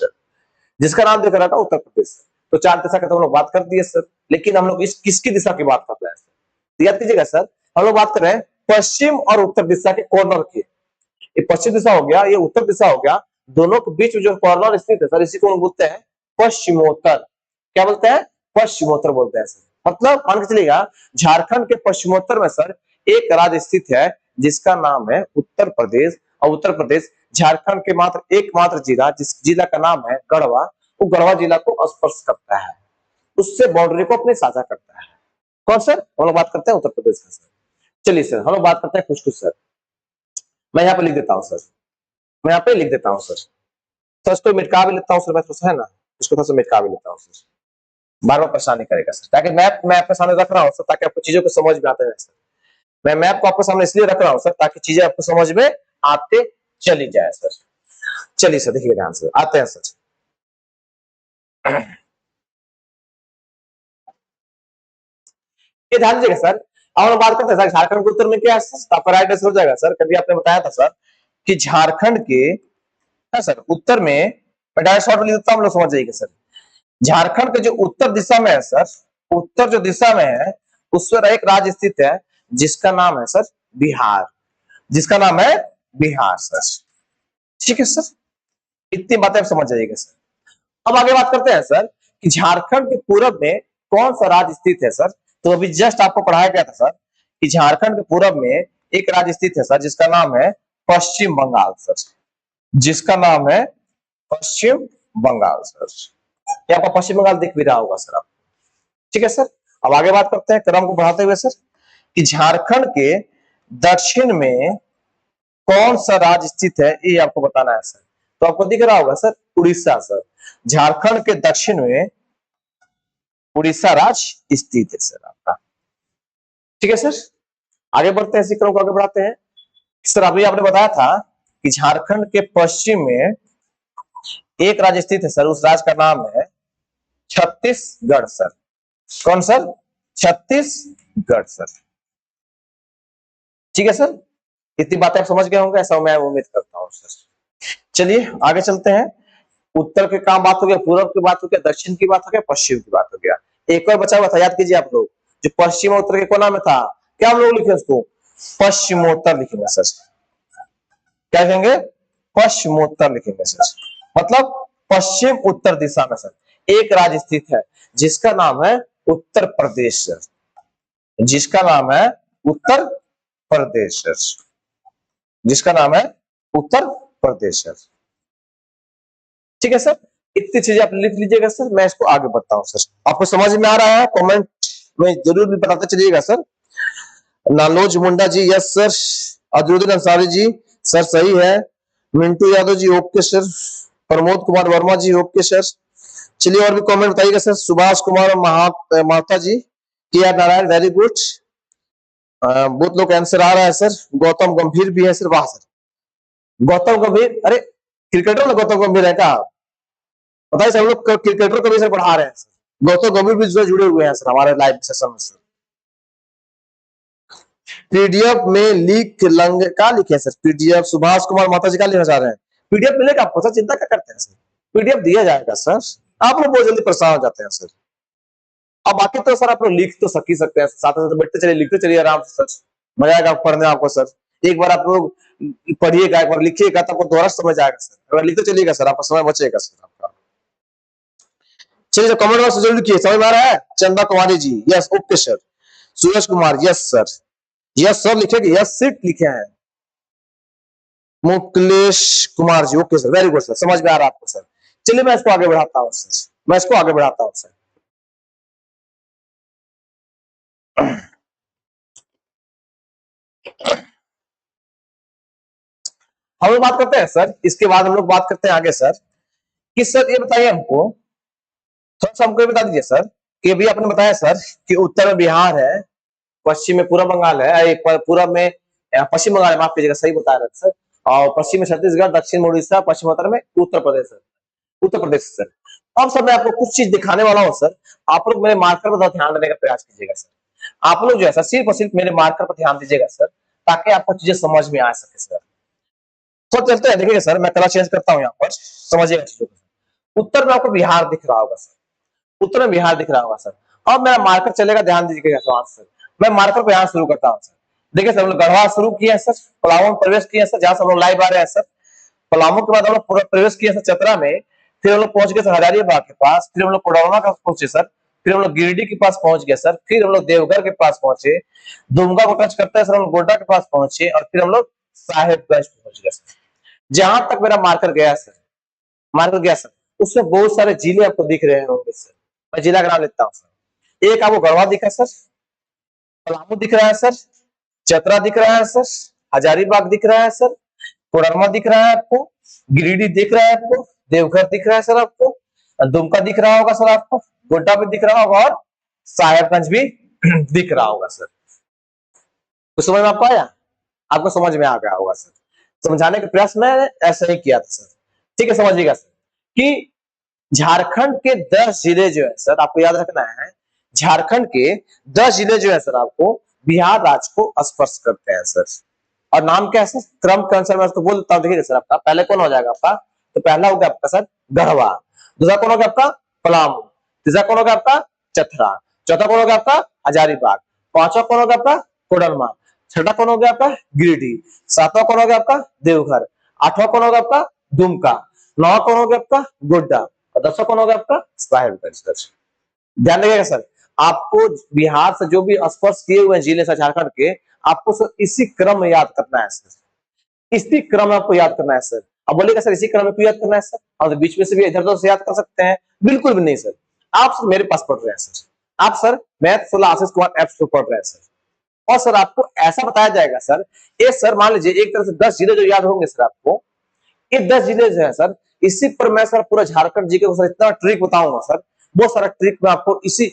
S1: जिसका नाम दिख रहा था उत्तर प्रदेश। तो 4 दिशा का तो हम लोग बात कर दिए सर, लेकिन हम लोग इस किसकी दिशा की बात कर रहे हैं सर? याद कीजिएगा सर, हम लोग बात कर रहे हैं पश्चिम और उत्तर दिशा के कॉर्नर की। ये पश्चिम दिशा हो गया, ये उत्तर दिशा हो गया, दोनों के बीच में जो कॉर्नर स्थित है सर, इसी को हम बोलते हैं पश्चिमोत्तर। क्या बोलते हैं? पश्चिमोत्तर बोलते हैं सर। मतलब मान के चलिएगा झारखंड के पश्चिमोत्तर में सर एक राज्य स्थित है जिसका नाम है उत्तर प्रदेश। और उत्तर प्रदेश झारखंड के मात्र एकमात्र जिला, जिस जिला का नाम है गढ़वा, वो गढ़वा जिला को स्पर्श करता है, उससे बाउंड्री को अपने साझा करता है। कौन सर? हम लोग बात करते हैं उत्तर प्रदेश का सर। चलिए सर, हम लोग बात करते हैं कुछ कुछ सर। मैं यहाँ पे लिख देता हूँ सर, मैं यहाँ पे लिख देता हूँ सर। तो इसको मिटका भी लेता हूँ सर, मैं थोड़ा है ना, इसको थोड़ा सा मिटका भी लेता हूँ सर, बार बार परेशान नहीं करेगा सर, ताकि मैप मैं आपके सामने रख रहा हूँ सर, ताकि आपको चीजों को समझ में आते रहे सर। मैं मैप को आपके सामने इसलिए रख रहा हूँ सर, ताकि चीजें आपको समझ में आते चली जाए सर। चलिए सर, देखिए ध्यान से, आते हैं सर। ये ध्यान दीजिएगा सर, अब हम बात करते हैं सर झारखंड के उत्तर में क्या है सर, आपका राइट आंसर हो जाएगा सर। कभी आपने बताया था सर कि झारखंड के है सर उत्तर में, मैं डायरेक्ट शॉर्ट में लिख देता हूं, हम लोग समझ जाइएगा सर। झारखंड के जो उत्तर दिशा में है सर, उत्तर जो दिशा में है उस पर एक राज्य स्थित है जिसका नाम है सर बिहार, जिसका नाम है बिहार सर। ठीक है सर, इतनी बातें आप समझ जाइएगा सर। अब आगे बात करते हैं सर कि झारखंड के पूरब में कौन सा राज्य स्थित है सर। तो अभी जस्ट आपको पढ़ाया गया था सर कि झारखंड के पूरब में एक राज्य स्थित है सर जिसका नाम है पश्चिम बंगाल सर, जिसका नाम है पश्चिम बंगाल सर। ये आपका पश्चिम बंगाल दिख भी रहा होगा सर आपको। ठीक है सर, अब आगे बात करते हैं क्रम को बढ़ाते हुए सर कि झारखंड के दक्षिण में कौन सा राज्य स्थित है, ये आपको बताना है सर। तो आपको दिख रहा होगा सर उड़ीसा सर, झारखंड के दक्षिण में उड़ीसा राज्य स्थित है सर आपका। ठीक है सर, आगे बढ़ते हैं, इसी क्रम को आगे बढ़ाते हैं सर। अभी आपने बताया था कि झारखंड के पश्चिम में एक राज्य स्थित है सर, उस राज्य का नाम है छत्तीसगढ़ सर। कौन सर? छत्तीसगढ़ सर। ठीक है सर, इतनी बातें आप समझ गए होंगे, ऐसा मैं उम्मीद करता हूं सर। चलिए आगे चलते हैं। उत्तर के काम बात हो गया, पूर्व की बात हो गया, दक्षिण की बात हो गया, पश्चिम की बात हो गया। एक और बचा हुआ था, याद कीजिए आप लोग, जो पश्चिम और उत्तर के कोना में था, क्या हम लोग लिखे उसको? पश्चिमोत्तर लिखेंगे सर। क्या लिखेंगे? पश्चिमोत्तर लिखेंगे सर। मतलब पश्चिम उत्तर दिशा में सर एक राज्य स्थित है जिसका नाम है उत्तर प्रदेश सर, जिसका नाम है उत्तर प्रदेश सर, जिसका नाम है उत्तर प्रदेश सर। ठीक है सर, इतनी चीजें आप लिख लीजिएगा सर, मैं इसको आगे बढ़ता हूं सर। आपको समझ में आ रहा है? कमेंट में जरूर भी बताते चलिएगा sir. नालोज Munda ji yes sir, Azharuddin Ansari ji sir सही है, मिंटू यादव जी ओके सर, प्रमोद कुमार वर्मा जी ओके सर। चलिए और भी कमेंट बताइएगा सर। सुभाष कुमार महाता जी, के आर नारायण वेरी गुड, बहुत लोग आंसर आ रहा है सर। गौतम गंभीर भी है सर। वाह सर, गौतम गंभीर, अरे क्रिकेटर में गौतम गंभीर है क्या? बताइए सर, हम लोग क्रिकेटर को भी सर पढ़ा रहे हैं सर। गौतम गंभीर भी जो जुड़े हुए हैं सर हमारे लाइव सेशन में सर। पीडीएफ में लिख लंग क्या लिखे सर? पीडीएफ सुभाष कुमार माता जी का लिखना चाह रहे हैं। पीडीएफ मिलेगा आपको सर, चिंता क्या करते हैं सर, पीडीएफ दिया जाएगा सर। आप लोग बहुत जल्दी परेशान हो जाते हैं सर। अब बाकी तो सर आप लोग लिख तो सक ही सकते हैं, साथ साथ बैठते चलिए, लिखते चलिए आराम से सर, मजा आएगा पढ़ने आपको सर। एक बार आप लोग पढ़िएगा, एक बार लिखिएगा तो आपको दोबारा समझ आएगा सर। अगर लिखते चलिएगा सर आपका समय बचेगा सर आपका। चलिए कमेंट बॉक्स में जरूर लिखिए, समझ में आ रहा है? Chanda Kumari ji yes, okay sir. Suraj Kumar yes sir, yes sir लिखेंगे, यस सिट लिखे हैं। Mukalesh Kumar ji okay sir, very good sir, समझ में आ रहा है आपको सर। चलिए मैं इसको आगे बढ़ाता हूँ सर, मैं इसको आगे बढ़ाता हूँ सर। हम लोग बात करते हैं सर, इसके बाद हम लोग बात करते हैं आगे सर कि सर ये बताइए हमको, थोड़ा सा हमको ये बता दीजिए सर कि अभी आपने बताया सर कि उत्तर में बिहार है, पश्चिम में पूरा बंगाल है, पूरब में पश्चिम बंगाल है, माफ कीजिएगा सही बता रहे थे सर, और पश्चिम में छत्तीसगढ़, दक्षिण में उड़ीसा, पश्चिम उत्तर में उत्तर प्रदेश सर, उत्तर प्रदेश सर। अब सर मैं आपको कुछ चीज दिखाने वाला हूँ सर, आप लोग मेरे मार्कर पर ध्यान देने का प्रयास कीजिएगा सर। आप लोग जो है सर सिर्फ और सिर्फ मेरे मार्कर पर ध्यान दीजिएगा सर, ताकि आपको चीजें समझ में आ सके सर। तो चलते हैं, देखिए सर मैं कलर चेंज करता हूँ यहाँ पर, समझिएगा चीजों को। उत्तर में आपको बिहार दिख रहा होगा सर, उत्तर में बिहार दिख रहा होगा सर। अब मेरा मार्कर चलेगा, ध्यान दीजिएगा सर। मैं मार्कर पे यहाँ शुरू करता हूँ सर। देखिए सर हम लोग गढ़वा शुरू किए हैं सर, पलामू में प्रवेश किए हैं सर, जहां से हम लोग लाइव आ रहे हैं सर। पलामू के बाद हम लोग प्रवेश किए सर चतरा में, फिर हम लोग पहुंच गए सर हजारीबाग के पास, फिर हम लोग कोडरमा का पहुंचे सर, फिर हम लोग गिरिडीह के पास पहुंच गए सर, फिर हम लोग देवघर के पास पहुंचे, दुमका को टच करते हैं सर हम लोग गोड्डा के पास पहुंचे, और फिर हम लोग साहेबगंज पहुंच गए सर। जहां तक मेरा मार्कर गया सर, मार्कर गया सर, उसमें बहुत सारे जिले आपको दिख रहे होंगे सर। मैं जिला का नाम लेता हूँ सर। एक आपको गढ़वा दिखा सर, पलामू दिख रहा है सर, चतरा दिख रहा है सर, हजारीबाग दिख रहा है सर, कोडरमा दिख रहा है आपको, गिरिडीह दिख रहा है आपको, देवघर दिख रहा है सर आपको, दुमका दिख रहा होगा सर आपको, गोड्डा भी दिख रहा होगा, और साहेबगंज भी दिख रहा होगा सर। तो समझ में आपको आया? आपको समझ में आ गया होगा सर। समझाने का प्रयास मैंने ऐसा ही किया था सर। ठीक है, समझिएगा सर कि झारखंड के 10 जिले जो है सर, आपको याद रखना है, झारखंड के 10 जिले जो है सर आपको बिहार राज्य को स्पर्श करते हैं सर। और नाम क्या है सर? क्रम के अनुसार मैं उसको बोल देता हूँ। देखिए सर आपका पहले कौन हो जाएगा आपका? तो पहला हो गया आपका सर गढ़वा, दूसरा कौन हो गया आपका? पलामू, तीसरा कौन हो गया आपका? चतरा, चौथा कौन हो गया आपका? हजारीबाग, पांचवा कौन हो गया आपका? कोडरमा, छठा कौन हो गया आपका? गिरिडीह, सातवां कौन हो गया आपका? देवघर, आठवां कौन हो गया आपका? दुमका, नौवां कौन हो गया आपका? गोड्डा, और दसवां कौन हो गया आपका? साहेबगंज। ध्यान रखिएगा सर, आपको बिहार से जो भी स्पर्श किए हुए जिले सर झारखंड के, आपको सर इसी क्रम में याद करना है सर, इसी क्रम में आपको याद करना है सर। अब बोलेगा सर इसी क्रम में क्यों याद करना है सर? और तो बीच में से भी इधर उधर से याद कर सकते हैं? बिल्कुल भी नहीं सर। आप सर मेरे पास पढ़ रहे हैं सर, आप sir math 16 Ashish Kumar apps पे पढ़ रहे हैं सर, और सर आपको ऐसा बताया जाएगा सर, ये सर मान लीजिए एक तरह से 10 जिले जो याद होंगे सर आपको, ये 10 जिले जो है सर, इसी पर मैं सर पूरा झारखंड जी के सर इतना ट्रिक बताऊंगा सर, बहुत सारा ट्रिक मैं आपको इसी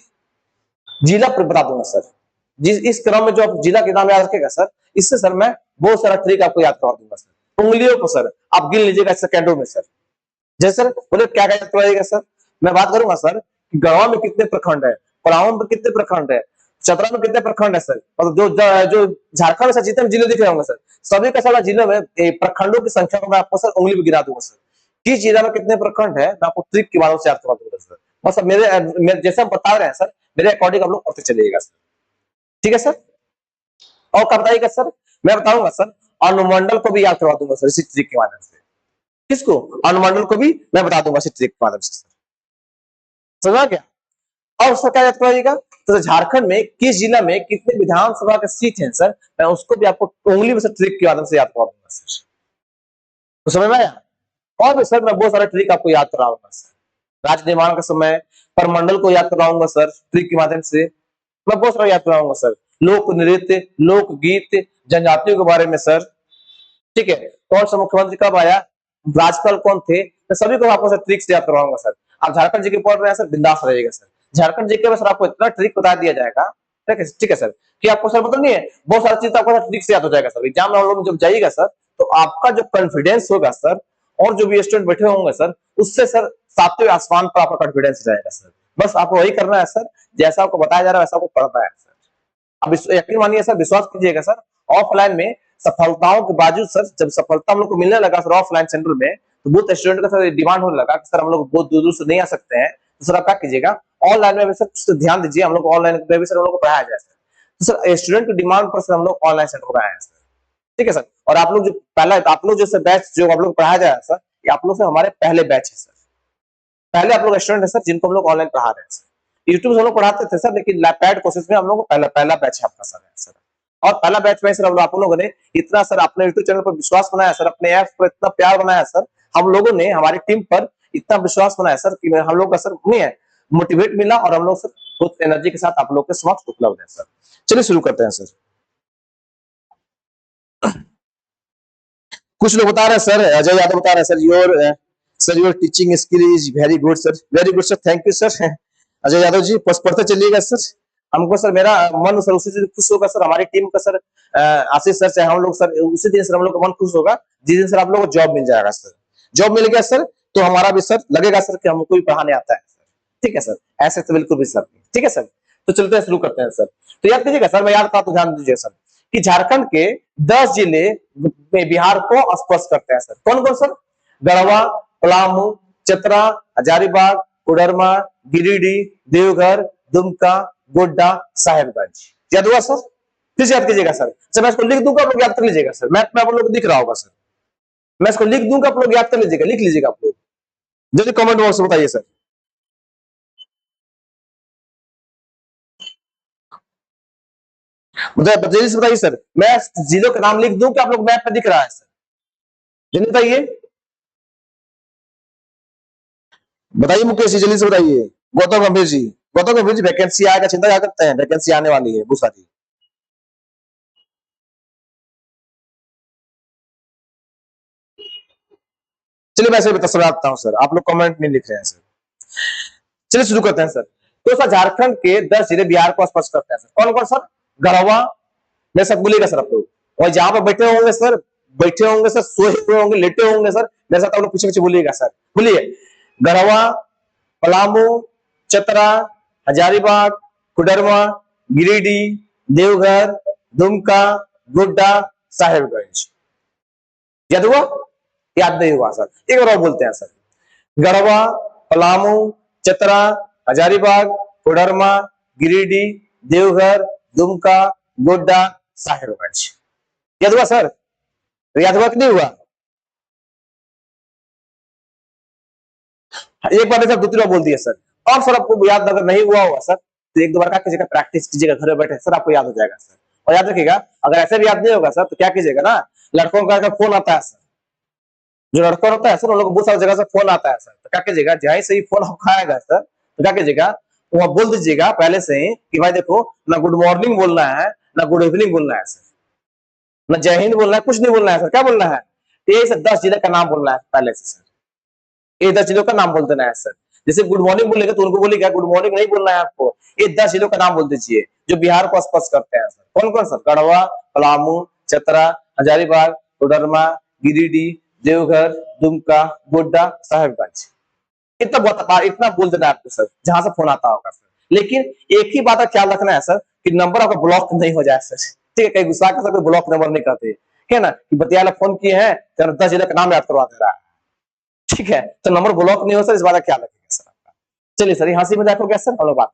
S1: जिला पर बता दूंगा सर। जिस इस क्रम में जो आप जिला के नाम याद रखेगा सर, इससे सर मैं बहुत सारा ट्रिक आपको याद करवा दूंगा सर। उंगलियों को सर आप गिन लीजिएगा सेकेंडों में सर। जैसे सर बोले क्या क्या याद करवाइएगा सर? मैं बात करूंगा सर कि गढ़वा में कितने प्रखंड है, पलामू में कितने प्रखंड है, चतरा में कितने प्रखंड है सर, और जो झारखंड में जितने जिले दिख रहे होंगे सर, सभी का सारा जिले में प्रखंडों की संख्या को मैं आपको सर उंगली में गिरा दूंगा सर। किस जिला में कितने प्रखंड है मैं आपको ट्रिक के माध्यम से याद करवा दूंगा सर। बस मेरे जैसे हम बता रहे हैं सर, मेरे अकॉर्डिंग आप लोग पढ़ते चलिएगा सर। ठीक है सर, और क्या बताइएगा सर? मैं बताऊंगा सर अनुमंडल को भी याद करवा दूंगा सर इसी ट्रिक के माध्यम से। किसको? अनुमंडल को भी मैं बता दूंगा इसी ट्रिक के माध्यम से। समझा क्या? और उसका क्या याद करवाइएगा? तो झारखंड में किस जिला में कितने विधानसभा के सीट हैं सर, मैं उसको भी आपको उंगली में से ट्रिक के माध्यम से याद करवा दूंगा सर। तो समझ में आया? और भी सर मैं बहुत सारे ट्रिक आपको याद कराऊंगा सर। राज्य निर्माण के समय परमंडल को याद कराऊंगा सर ट्रिक के माध्यम से। मैं बहुत सारा याद कराऊंगा सर, लोक नृत्य, लोकगीत, जनजातियों के बारे में सर। ठीक है, कौन सा मुख्यमंत्री कब आया, राज्यपाल कौन थे, मैं सभी को आपको सर ट्रिक से याद करवाऊंगा सर। आप झारखंड जी के पढ़ रहे हैं सर, बिंदास रहिएगा सर। झारखंड जी के में सर आपको इतना ट्रिक बता दिया जाएगा ठीक है सर, कि आपको सर मतलब नहीं है, बहुत सारी चीज आपको ठीक से याद हो जाएगा सर। एग्जाम में हम लोग जब जाइएगा सर, तो आपका जो कॉन्फिडेंस होगा सर, और जो भी स्टूडेंट बैठे होंगे सर, उससे सर सातवें आसमान पर आपका कॉन्फिडेंस रहेगा सर। बस आपको वही करना है सर, जैसा आपको बताया जा रहा है वैसा आपको पढ़ना है सर। अब यकीन मानिए सर, विश्वास कीजिएगा सर, ऑफलाइन में सफलताओं के बावजूद सर, जब सफलता हम लोग को मिलने लगा सर ऑफलाइन सेंटर में, तो बहुत स्टूडेंट का सर डिमांड होने लगा कि सर हम लोग बहुत दूर दूर से नहीं आ सकते हैं, तो सर आप क्या कीजिएगा, ऑनलाइन में भी सर कुछ ध्यान दीजिए, हम लोग ऑनलाइन में भी सर हम लोग को पढ़ाया जाए सर। तो सर स्टूडेंट की डिमांड पर सर हम लोग ऑनलाइन सेंटर बनाए हैं सर। ठीक है सर। और आप लोग जो पहला आप लोग जो सर बैच जो आप लोग पढ़ाया जाए सर, ये आप लोग से हमारे पहले बैच है सर। पहले आप लोग स्टूडेंट है सर जिनको हम लोग ऑनलाइन पढ़ा रहे हैं सर। यूट्यूब से हम लोग पढ़ाते थे सर, लेकिन पैड कोर्सेज में हम लोग को पहला पहला बैच है आपका सर। और पहला बैच में सर आप लोगों ने इतना सर अपने यूट्यूब चैनल पर विश्वास बनाया सर, अपने ऐप पर इतना प्यार बनाया सर, हम लोगों ने हमारी टीम पर इतना विश्वास बनाया सर कि हम लोग का सर नहीं है मोटिवेट मिला, और हम लोग सर बहुत एनर्जी के साथ आप लोग के समक्ष उपलब्ध है सर। चलिए शुरू करते हैं सर। कुछ लोग बता रहे हैं सर, अजय यादव बता रहे हैं sir your teaching skill is very good sir, very good sir, thank you sir. Ajay Yadav ji पढ़ते चलिएगा सर, हमको सर मेरा मन सर उसी दिन खुश होगा सर, हमारी टीम का सर आशीष सर से हम लोग सर उसी दिन सर हम लोग का मन खुश होगा जिस दिन सर आप लोग को जॉब मिल जाएगा सर। जॉब मिल गया सर तो हमारा भी सर लगेगा सर कि हमको भी पढ़ाने आता है सर। ठीक है सर, ऐसे तो बिल्कुल भी सर नहीं। ठीक है सर, तो चलते हैं शुरू करते हैं सर। तो याद कीजिएगा सर, मैं याद करता हूँ, ध्यान दीजिए सर, कि झारखंड के 10 जिले में बिहार को स्पर्श करते हैं सर। कौन कौन सर? गढ़वा, पलामू, चतरा, हजारीबाग, कोडरमा, गिरिडीह, देवघर, दुमका, गोड्डा, साहेबगंज। याद हुआ सर? फिर से याद कीजिएगा सर। अच्छा मैं इसको लिख दूंगा, आप लोग याद कर लीजिएगा सर, मैप में आप लोग को दिख रहा होगा सर, मैं इसको लिख दूंगा, आप लोग याद कर लीजिएगा, लिख लीजिएगा आप लोग, जल्दी कमेंट बॉक्स में बताइए सर। जल्दी से बताइए सर, मैं जिलों का नाम लिख दूं कि आप लोग मैप में दिख रहा है सर? जल्दी बताइए, बताइए मुकेश जी, जल्दी से बताइए। गौतम गंभीर जी, गौतम गंभीर जी वैकेंसी आएगा, चिंता क्या करते हैं, वैकेंसी आने वाली है बहुत सारी। चलिए मैं ऐसे बताता हूँ सर, आप लोग कमेंट नहीं लिख रहे हैं सर। चलिए शुरू करते हैं सर। तो सर झारखंड के 10 जिले बिहार को स्पर्श करते हैं सर। कौन कौन सर? गढ़वा, मेरे साथ बोलिएगा सर आप लोग, और जहां पर बैठे होंगे सर, सोए हुए होंगे, लेटे होंगे सर, मेरे साथ आप लोग पीछे पीछे बोलिएगा सर। बोलिए, गढ़वा, पलामू, चतरा, हजारीबाग, कोडरमा, गिरिडीह, देवघर, दुमका, गोड्डा, साहेबगंज। याद हुआ? याद नहीं हुआ सर, एक बार और बोलते हैं सर। गढ़वा, पलामू, चतरा, हजारीबाग, कोडरमा, गिरिडीह, देवघर, दुमका, गोड्डा, साहेबगंज। याद हुआ सर? याद हुआ कि नहीं हुआ? एक बार सर, दो तीन बार बोल दिया सर। और सर आपको याद अगर नहीं हुआ होगा सर, तो एक दो बार क्या कीजिएगा, प्रैक्टिस कीजिएगा घर में बैठे सर, आपको याद हो जाएगा सर। और याद रखिएगा, अगर ऐसे भी याद नहीं होगा सर, तो क्या कीजिएगा ना, लड़कों का फोन आता है सर, जो लड़का होता है सर उन लोग बहुत सारी जगह से फोन आता है सर, तो क्या कीजिएगा, जहाँ से ही फोन आपको आएगा सर, तो क्या कीजिएगा, वहां बोल दीजिएगा पहले से ही कि भाई देखो, ना गुड मॉर्निंग बोलना है, ना गुड इवनिंग बोलना है सर, ना जय हिंद बोलना है, कुछ नहीं बोलना है सर। क्या बोलना है? ये सर 10 जिले का नाम बोलना है पहले से सर, ये 10 जिलों का नाम बोल देना है सर। जैसे गुड मॉर्निंग बोलेगा तो उनको बोलिएगा गुड मॉर्निंग नहीं बोलना है आपको, ये 10 जिलों का नाम बोल दीजिए जो बिहार को स्पर्श करते हैं सर। कौन कौन सर? गढ़वा, पलामू, चतरा, हजारीबाग, कोडरमा, गिरिडीह, देवघर, दुमका, गोड्डा, साहेबगंज। इतना बोल देना है आपको सर, जहां से फोन आता होगा सर। लेकिन एक ही बात का ख्याल रखना है सर, कि नंबर आपका ब्लॉक नहीं हो जाए सर। ठीक है, कहीं गुस्सा कर सर ब्लॉक नंबर नहीं करते है ना, कि बतिया फोन किए हैं तो 10 जिले का नाम याद करवा दे रहा है। ठीक है, तो नंबर ब्लॉक नहीं हो सर, इस बात का ख्याल रखिएगा सर आपका। चलिए सर, हंसी मजाक हो गया सर, हम लोग बात।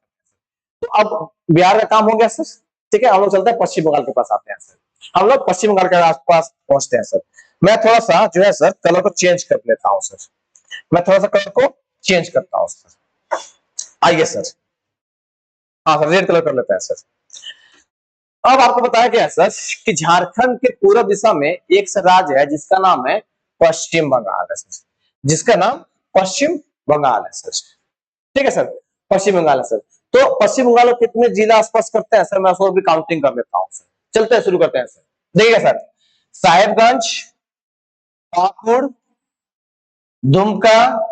S1: तो अब बिहार का काम हो गया सर। ठीक है, हम लोग चलते हैं पश्चिम बंगाल के पास आते हैं सर। हम लोग पश्चिम बंगाल के आसपास पहुंचते हैं सर। मैं थोड़ा सा जो है सर कलर को चेंज कर लेता हूँ सर, मैं थोड़ा सा कलर को चेंज करता हूँ सर। आइए सर, हाँ सर, रेड कलर कर लेते हैं सर। अब आपको बताया गया सर कि झारखंड के पूर्व दिशा में एक सर राज्य है जिसका नाम है पश्चिम बंगाल है सर, जिसका नाम पश्चिम बंगाल है सर। ठीक है सर, पश्चिम बंगाल है सर। तो पश्चिम बंगाल में कितने जिला स्पर्श करते हैं सर, मैं उसको भी काउंटिंग कर लेता हूँ सर। चलते हैं, शुरू करते हैं सर। देखिए सर, साहेबगंज, पाकुड़, दुमका,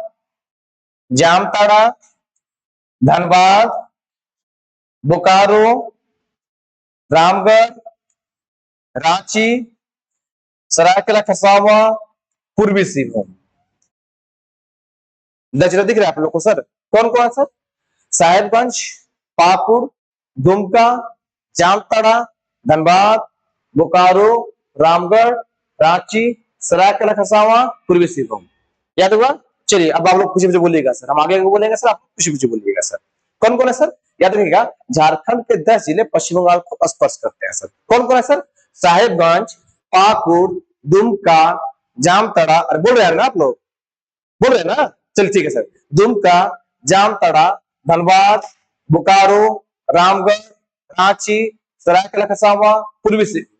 S1: जामताड़ा, धनबाद, बोकारो, रामगढ़, रांची, सरायकेला खरसावां, पूर्वी सिंहभूम। जिला दिख रहा है आप लोग को सर, कौन कौन सर? साहेबगंज, पाकुड़, दुमका, जामताड़ा, धनबाद, बोकारो, रामगढ़, रांची, सरायकेला खरसावां, पूर्वी सिंहभूम। याद हुआ? चलिए अब आप लोग कुछ मुझे बोलिएगा सर, हम आगे बोलेंगे सर, आप कुछ मुझे बोलिएगा सर। कौन कौन है सर? याद रखिएगा, झारखंड के 10 जिले पश्चिम बंगाल को स्पर्श करते हैं सर। कौन कौन है सर? साहेबगंज, पाकुड़, दुमका, जामताड़ा। अरे बोल रहे हैं ना आप लोग, बोल रहे हैं ना? चलिए ठीक है सर। दुमका, जामताड़ा, धनबाद, बोकारो, रामगढ़, रांची, सरायकेला खरसावां, पूर्वी सिंहभूम।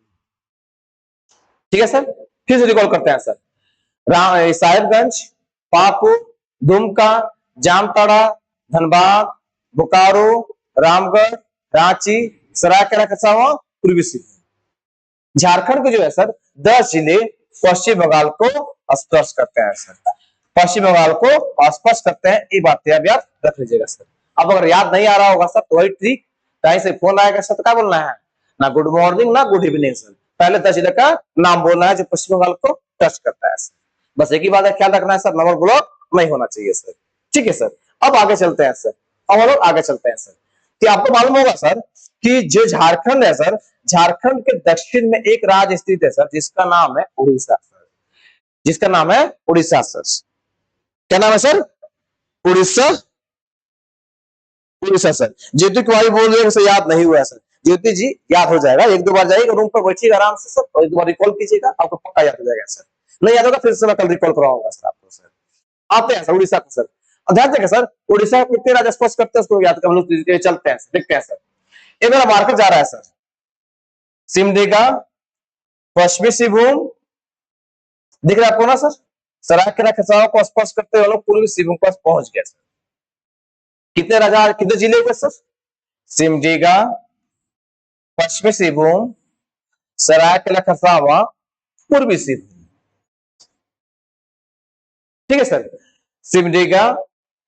S1: ठीक है सर, फिर से रिकॉल करते हैं सर। साहेबगंज, पाकुड़, दुमका, जामताड़ा, धनबाद, बोकारो, रामगढ़, रांची, सरायकेला खरसावां, पूर्वी सिंहभूम। झारखंड के जो है सर 10 जिले पश्चिम बंगाल को स्पर्श करते हैं सर, पश्चिम बंगाल को स्पर्श करते हैं। ये बात आप याद रख लीजिएगा सर। अब अगर याद नहीं आ रहा होगा सर तो वही ट्रिक, कहीं से फोन आएगा सर तो क्या बोलना है? ना गुड मॉर्निंग ना गुड इवनिंग सर, पहले 10 जिले का नाम बोलना है जो पश्चिम बंगाल को टच करता है सर। बस एक ही बात है, ख्याल रखना है सर, नंबर ब्लॉक नहीं होना चाहिए सर। ठीक है सर, अब आगे चलते हैं सर, अब हम लोग आगे चलते हैं सर। कि आपको मालूम होगा सर कि जो झारखंड है सर, झारखंड के दक्षिण में एक राज्य स्थित है सर जिसका नाम है उड़ीसा सर, जिसका नाम है उड़ीसा सर। क्या नाम है सर? उड़ीसा, उड़ीसा सर। ज्योति कुमारी बोल रहे हैं सर, याद नहीं हुआ सर। ज्योति जी याद हो जाएगा, एक दो बार जाइएगा रूम पर, बैठिएगा आराम से सर, और एक दो बार रिकॉल कीजिएगा, आपको पक्का याद हो जाएगा सर। नहीं याद होगा फिर से मैं कल रिकॉल करवाऊंगा सर आपको सर। आते हैं सर उड़ीसा को सर, ध्यान देंगे सर। उड़ीसा को कितने राज्य स्पर्श करते हैं उसको याद कर, हम लोग चलते हैं देखते हैं सर। ये मेरा मार्कर जा रहा है सर, सिमडेगा, पश्चिमी सिंहभूम दिख रहा है आपको ना सर, सरायकेला खरसावां को स्पर्श करते हुए लोग पूर्वी सिंहभूम पास पहुंच गए सर। कितने राज्य, कितने जिले हुए सर? सिमडेगा, पश्चिमी सिंहभूम, सरायकेला खरसावां, पूर्वी सिंहभूम। ठीक है सर, सिमडेगा,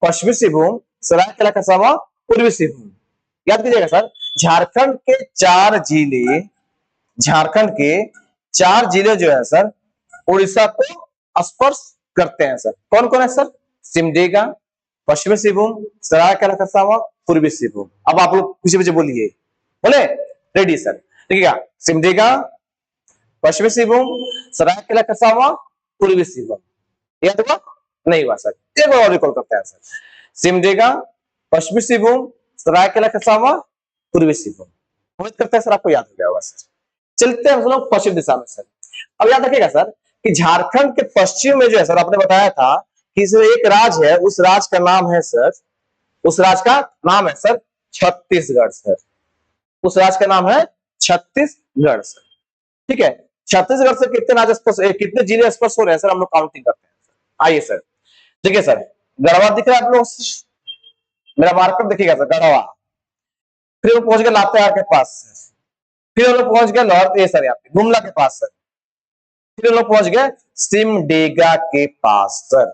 S1: पश्चिमी सिंहभूम, सरायकेला खरसावां, पूर्वी सिंहभूम। याद कीजिएगा सर, झारखंड के 4 जिले, झारखंड के 4 जिले जो है सर उड़ीसा को स्पर्श करते हैं सर। कौन कौन है सर? सिमडेगा, पश्चिमी सिंहभूम, सरायकेला खरसावां, पूर्वी सिंहभूम। अब आप लोग पीछे पीछे बोलिए, बोले रेडी सर। देखिएगा, सिमडेगा, पश्चिमी सिंहभूम, सरायकेला खरसावां, पूर्वी सिंहभूम। याद हुआ? नहीं हुआ सर, एक बार और रिकॉल करते हैं सर। सिमडेगा, पश्चिमी सिंहभूम, सरायकेला खरसावां, पूर्वी सिंहभूम। उम्मीद करते हैं सर आपको याद हो गया होगा सर। चलते हैं हम लोग पश्चिम दिशा में सर। अब याद रखिएगा सर कि झारखंड के पश्चिम में जो है सर, आपने बताया था कि इसमें एक राज्य है, उस राज्य का नाम है सर, उस राज्य का नाम है सर छत्तीसगढ़ सर। उस राज्य का नाम है छत्तीसगढ़ सर। ठीक है, छत्तीसगढ़ से कितने राज्य स्पर्श, कितने जिले स्पर्श हो रहे हैं सर, हम लोग काउंटिंग करते हैं सर। आइए सर, देखिए सर, गढ़वा दिख रहा है आप लोग, मेरा मार्कर देखिएगा सर, गढ़वा। फिर वो पहुंच गए लातेहार के पास सर, फिर हम लोग पहुंच गए लाहौर, ये सर यहाँ पे गुमला के पास सर, फिर हम लोग पहुंच गए सिमडेगा के पास सर।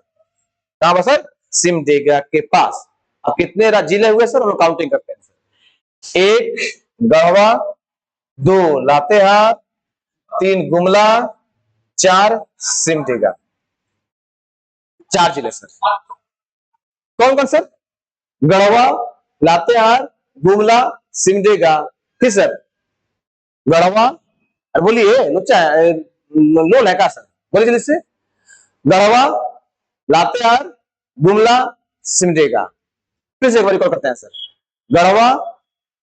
S1: कहां पर सर? सिमडेगा के पास। अब कितने जिले हुए सर, हम लोग काउंटिंग करते हैं सर। 1 गढ़वा, 2 लातेहार, 3 गुमला, 4 सिमडेगा। 4 जिले सर। कौन कौन सर? गढ़वा, लातेहार, गुमला, सिमडेगा। फिर सर गढ़वा, अरे बोलिए लोचा लोल है का सर, बोलिए जल्दी से। गढ़वा, लातेहार, गुमला, सिमडेगा। फिर से एक बार रिकॉर्ड करते हैं सर, गढ़वा,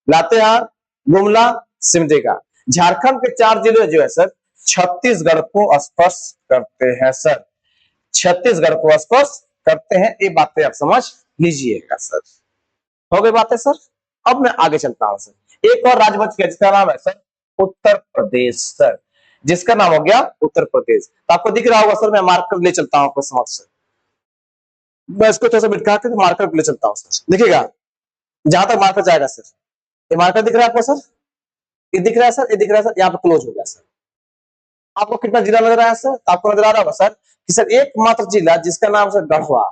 S1: लातेहार, गुमला, सिमडेगा। झारखंड के 4 जिले जो है सर छत्तीसगढ़ को स्पर्श करते हैं सर, छत्तीसगढ़ को स्पर्श करते हैं। ये बातें आप समझ लीजिएगा सर। हो गई बातें सर। अब मैं आगे चलता हूं सर। एक और राज्य बच गया जिसका नाम है सर उत्तर प्रदेश सर, जिसका नाम हो गया उत्तर प्रदेश। तो आपको दिख रहा होगा सर, मैं मार्कर ले चलता हूं आपको समक्ष सर, मैं इसको थोड़ा सा बिठा के मार्कर ले चलता हूं सर। देखिएगा जहां तक मार्कर जाएगा सर, ये मार्कर दिख रहा है आपको सर, ये दिख रहा है सर, ये दिख रहा है सर, यहाँ पे क्लोज हो गया सर। आपको कितना जिला नजर आया सर? आपको नजर आ रहा होगा सर कि सर एकमात्र जिला जिसका नाम सर गढ़वा,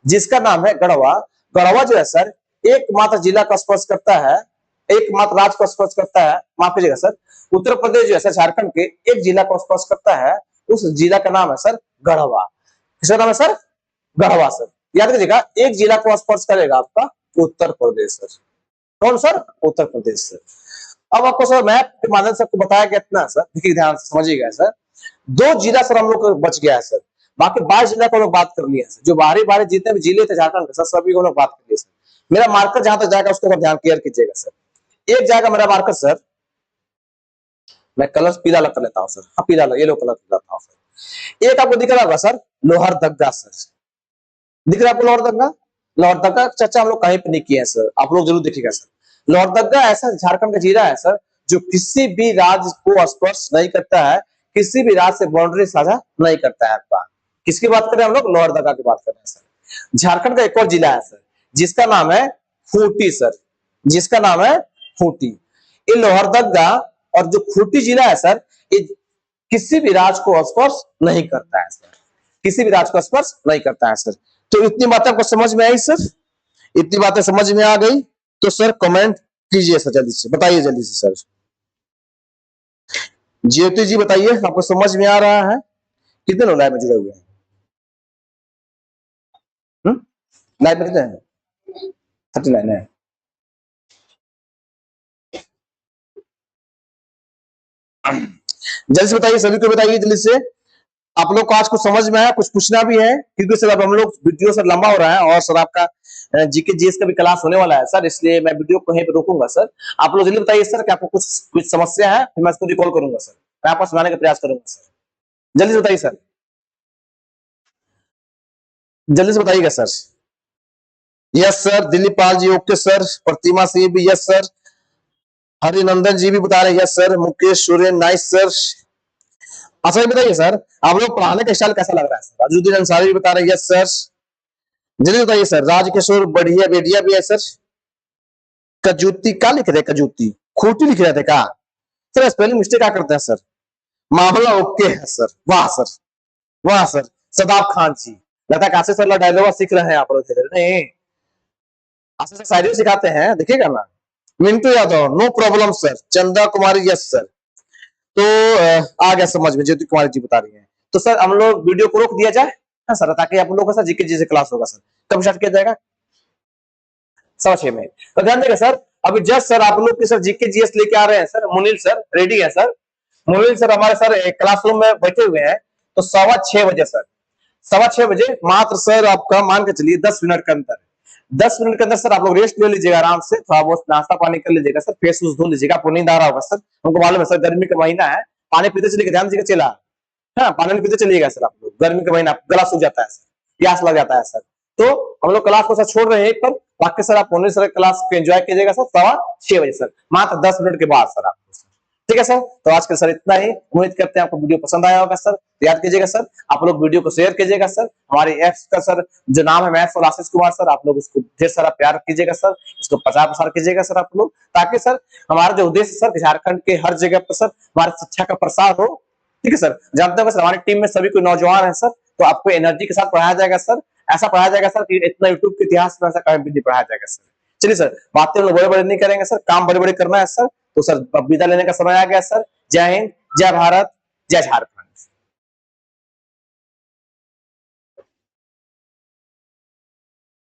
S1: जिसका नाम है गढ़वा। गढ़वा जो है सर एकमात्र जिला का स्पर्श करता है एकमात्र राज्य को स्पर्श करता है, माफ कीजिएगा सर, उत्तर प्रदेश जो है सर झारखंड के एक जिला को स्पर्श करता है, उस जिला का नाम है सर गढ़वा। किसका नाम है सर? गढ़वा सर। याद कीजिएगा, एक जिला को स्पर्श करेगा आपका उत्तर प्रदेश सर। कौन सर? उत्तर प्रदेश सर। अब आपको सर मैप के माध्यम से आपको बताया गया इतना सर, देखिए ध्यान से समझिएगा सर, 2 जिला सर हम लोग को बच गया है सर, बाकी 22 जिला को हम लोग बात कर लिया सर। जो बाहरी बाहरी जितने भी जिले थे झारखंड के सर, सभी को हम लोग बात कर लिए सर। मेरा मार्कर जहां तक जाएगा उसको ध्यान क्लियर कीजिएगा सर। एक जाएगा मेरा मार्कर सर, मैं कलर पीला कर लेता हूं सर, हाँ पीला येलो कलर कर लेता हूं सर। एक आपको दिख रहा होगा सर लोहरदगा सर, दिख रहा है आपको लोहरदगा? लोहरदगा चर्चा हम लोग कहीं पे नहीं किए हैं सर, आप लोग जरूर देखिएगा सर। लोहरदगा ऐसा झारखंड का जिला है सर जो किसी भी राज्य को स्पर्श नहीं करता है, किसी भी राज्य से बाउंड्री साझा नहीं करता है आपका। किसकी बात कर रहे हैं हम लोग? लोहरदगा की बात कर रहे हैं सर। झारखंड का एक और जिला है सर जिसका नाम है खूंटी सर, जिसका नाम है खूंटी। ये लोहरदगा और जो खूंटी जिला है सर, ये किसी भी राज्य को स्पर्श नहीं करता है सर, किसी भी राज्य को स्पर्श नहीं करता है सर। तो इतनी बातें आपको समझ में आई सर? इतनी बातें समझ में आ गई तो सर कमेंट कीजिए सर, जल्दी से बताइए, जल्दी से सर। ज्योति जी बताइए, आपको समझ में आ रहा है? कितने लोग लाइव में जुड़े हुए हैं? लाइव में कितने हैं? 39 है। जल्दी से बताइए, सभी को बताइए जल्दी से। आप लोग को आज कुछ समझ में आया? कुछ पूछना भी है? क्योंकि सर अब हम लोग वीडियो सर लंबा हो रहा है और सर आपका जीके जीएस का भी क्लास होने वाला है सर, इसलिए मैं वीडियो को यहीं पे रोकूंगा सर। आप लोग जल्दी बताइए सर कि आपको कुछ समस्या है, फिर मैं इसको रिकॉल करूंगा सर, मैं आपको सुनाने का प्रयास करूंगा सर। जल्दी से बताइए सर, जल्दी से बताइएगा sir. Yes sir, Dilip Pal ji okay sir, प्रतिमा सिंह भी यस सर, हरिनंदन जी भी बता रहे हैं yes sir, Mukesh Soren nice sir. अच्छा ये बताइए सर, आप लोग पढ़ाने का स्टाइल कैसा लग रहा है सर? अजूद्दीन अंसारी भी बता रहे हैं यस सर। जल्दी बताइए सर। राजकिशोर बढ़िया बेडिया भी है सर। कजूती क्या लिख रहे? कजूती खूटी लिख रहे थे क्या सर? स्पेलिंग मिस्टेक क्या करते हैं सर? मामला ओके है सर, वाह सर, वाह सर। सदाब खान जी, लगता है काशी सर डायलॉग सीख रहे हैं आप लोग। नहीं, आशीष सर शायरी सिखाते हैं, देखिएगा ना। Mintu Yadav no problem sir. Chanda Kumari yes sir. तो आ गया समझ में, ज्योति कुमारी जी बता रही है। तो सर हम लोग वीडियो को रोक दिया जाए हाँ सर, ताकि आप लोगों का सर जीके जी से क्लास होगा सर। कब स्टार्ट किया जाएगा? 6:15 में। तो ध्यान देगा सर, अभी जस्ट सर आप लोग के सर जीके जीएस लेके आ रहे हैं सर, मुनील सर रेडी है सर। मुनील सर हमारे सर क्लासरूम में बैठे हुए हैं। तो 6:15 सर, 6:15 मात्र सर आपका मान के चलिए 10 मिनट के अंदर, 10 मिनट के अंदर सर आप लोग रेस्ट ले लीजिएगा आराम से, थोड़ा बहुत नाश्ता पानी कर लीजिएगा सर, फेस वूस धो लीजिएगा। आपको नींद आ रहा होगा सर, हमको मालूम है सर, गर्मी का महीना है, पानी पीते चलिएगा, ध्यान दीजिएगा चला, हाँ पानी पीते चलिएगा सर। आप लोग गर्मी का महीना, गला सूख जाता है सर, प्यास लग जाता है सर। तो हम लोग क्लास को सर छोड़ रहे हैं पर बाकी सर आप मुनील सर क्लास को एंजॉय कीजिएगा सर 6:15 सर, मात्र 10 मिनट के बाद सर आपको। ठीक है सर, तो आज के सर इतना ही। उम्मीद करते हैं आपको वीडियो पसंद आया होगा सर। तो याद कीजिएगा सर, आप लोग वीडियो को शेयर कीजिएगा सर। हमारे एप्स का सर जो नाम है मैथ्स और आशीष कुमार सर, आप लोग उसको ढेर सारा प्यार कीजिएगा सर, इसको प्रचार प्रसार कीजिएगा सर आप लोग, ताकि सर हमारा जो उद्देश्य सर झारखंड के हर जगह पर सर हमारी शिक्षा का प्रसार हो। ठीक है सर, जानते हैं सर हमारी टीम में सभी कोई नौजवान है सर, तो आपको एनर्जी के साथ पढ़ाया जाएगा सर, ऐसा पढ़ाया जाएगा सर कि इतना यूट्यूब के इतिहास में ऐसा कहीं भी नहीं पढ़ाया जाएगा सर। चलिए सर, बातें हम लोग बड़े बड़े नहीं करेंगे सर, काम बड़े बड़े करना है सर। तो सर अब विदा लेने का समय आ गया सर। जय हिंद, जय भारत, जय झारखंड।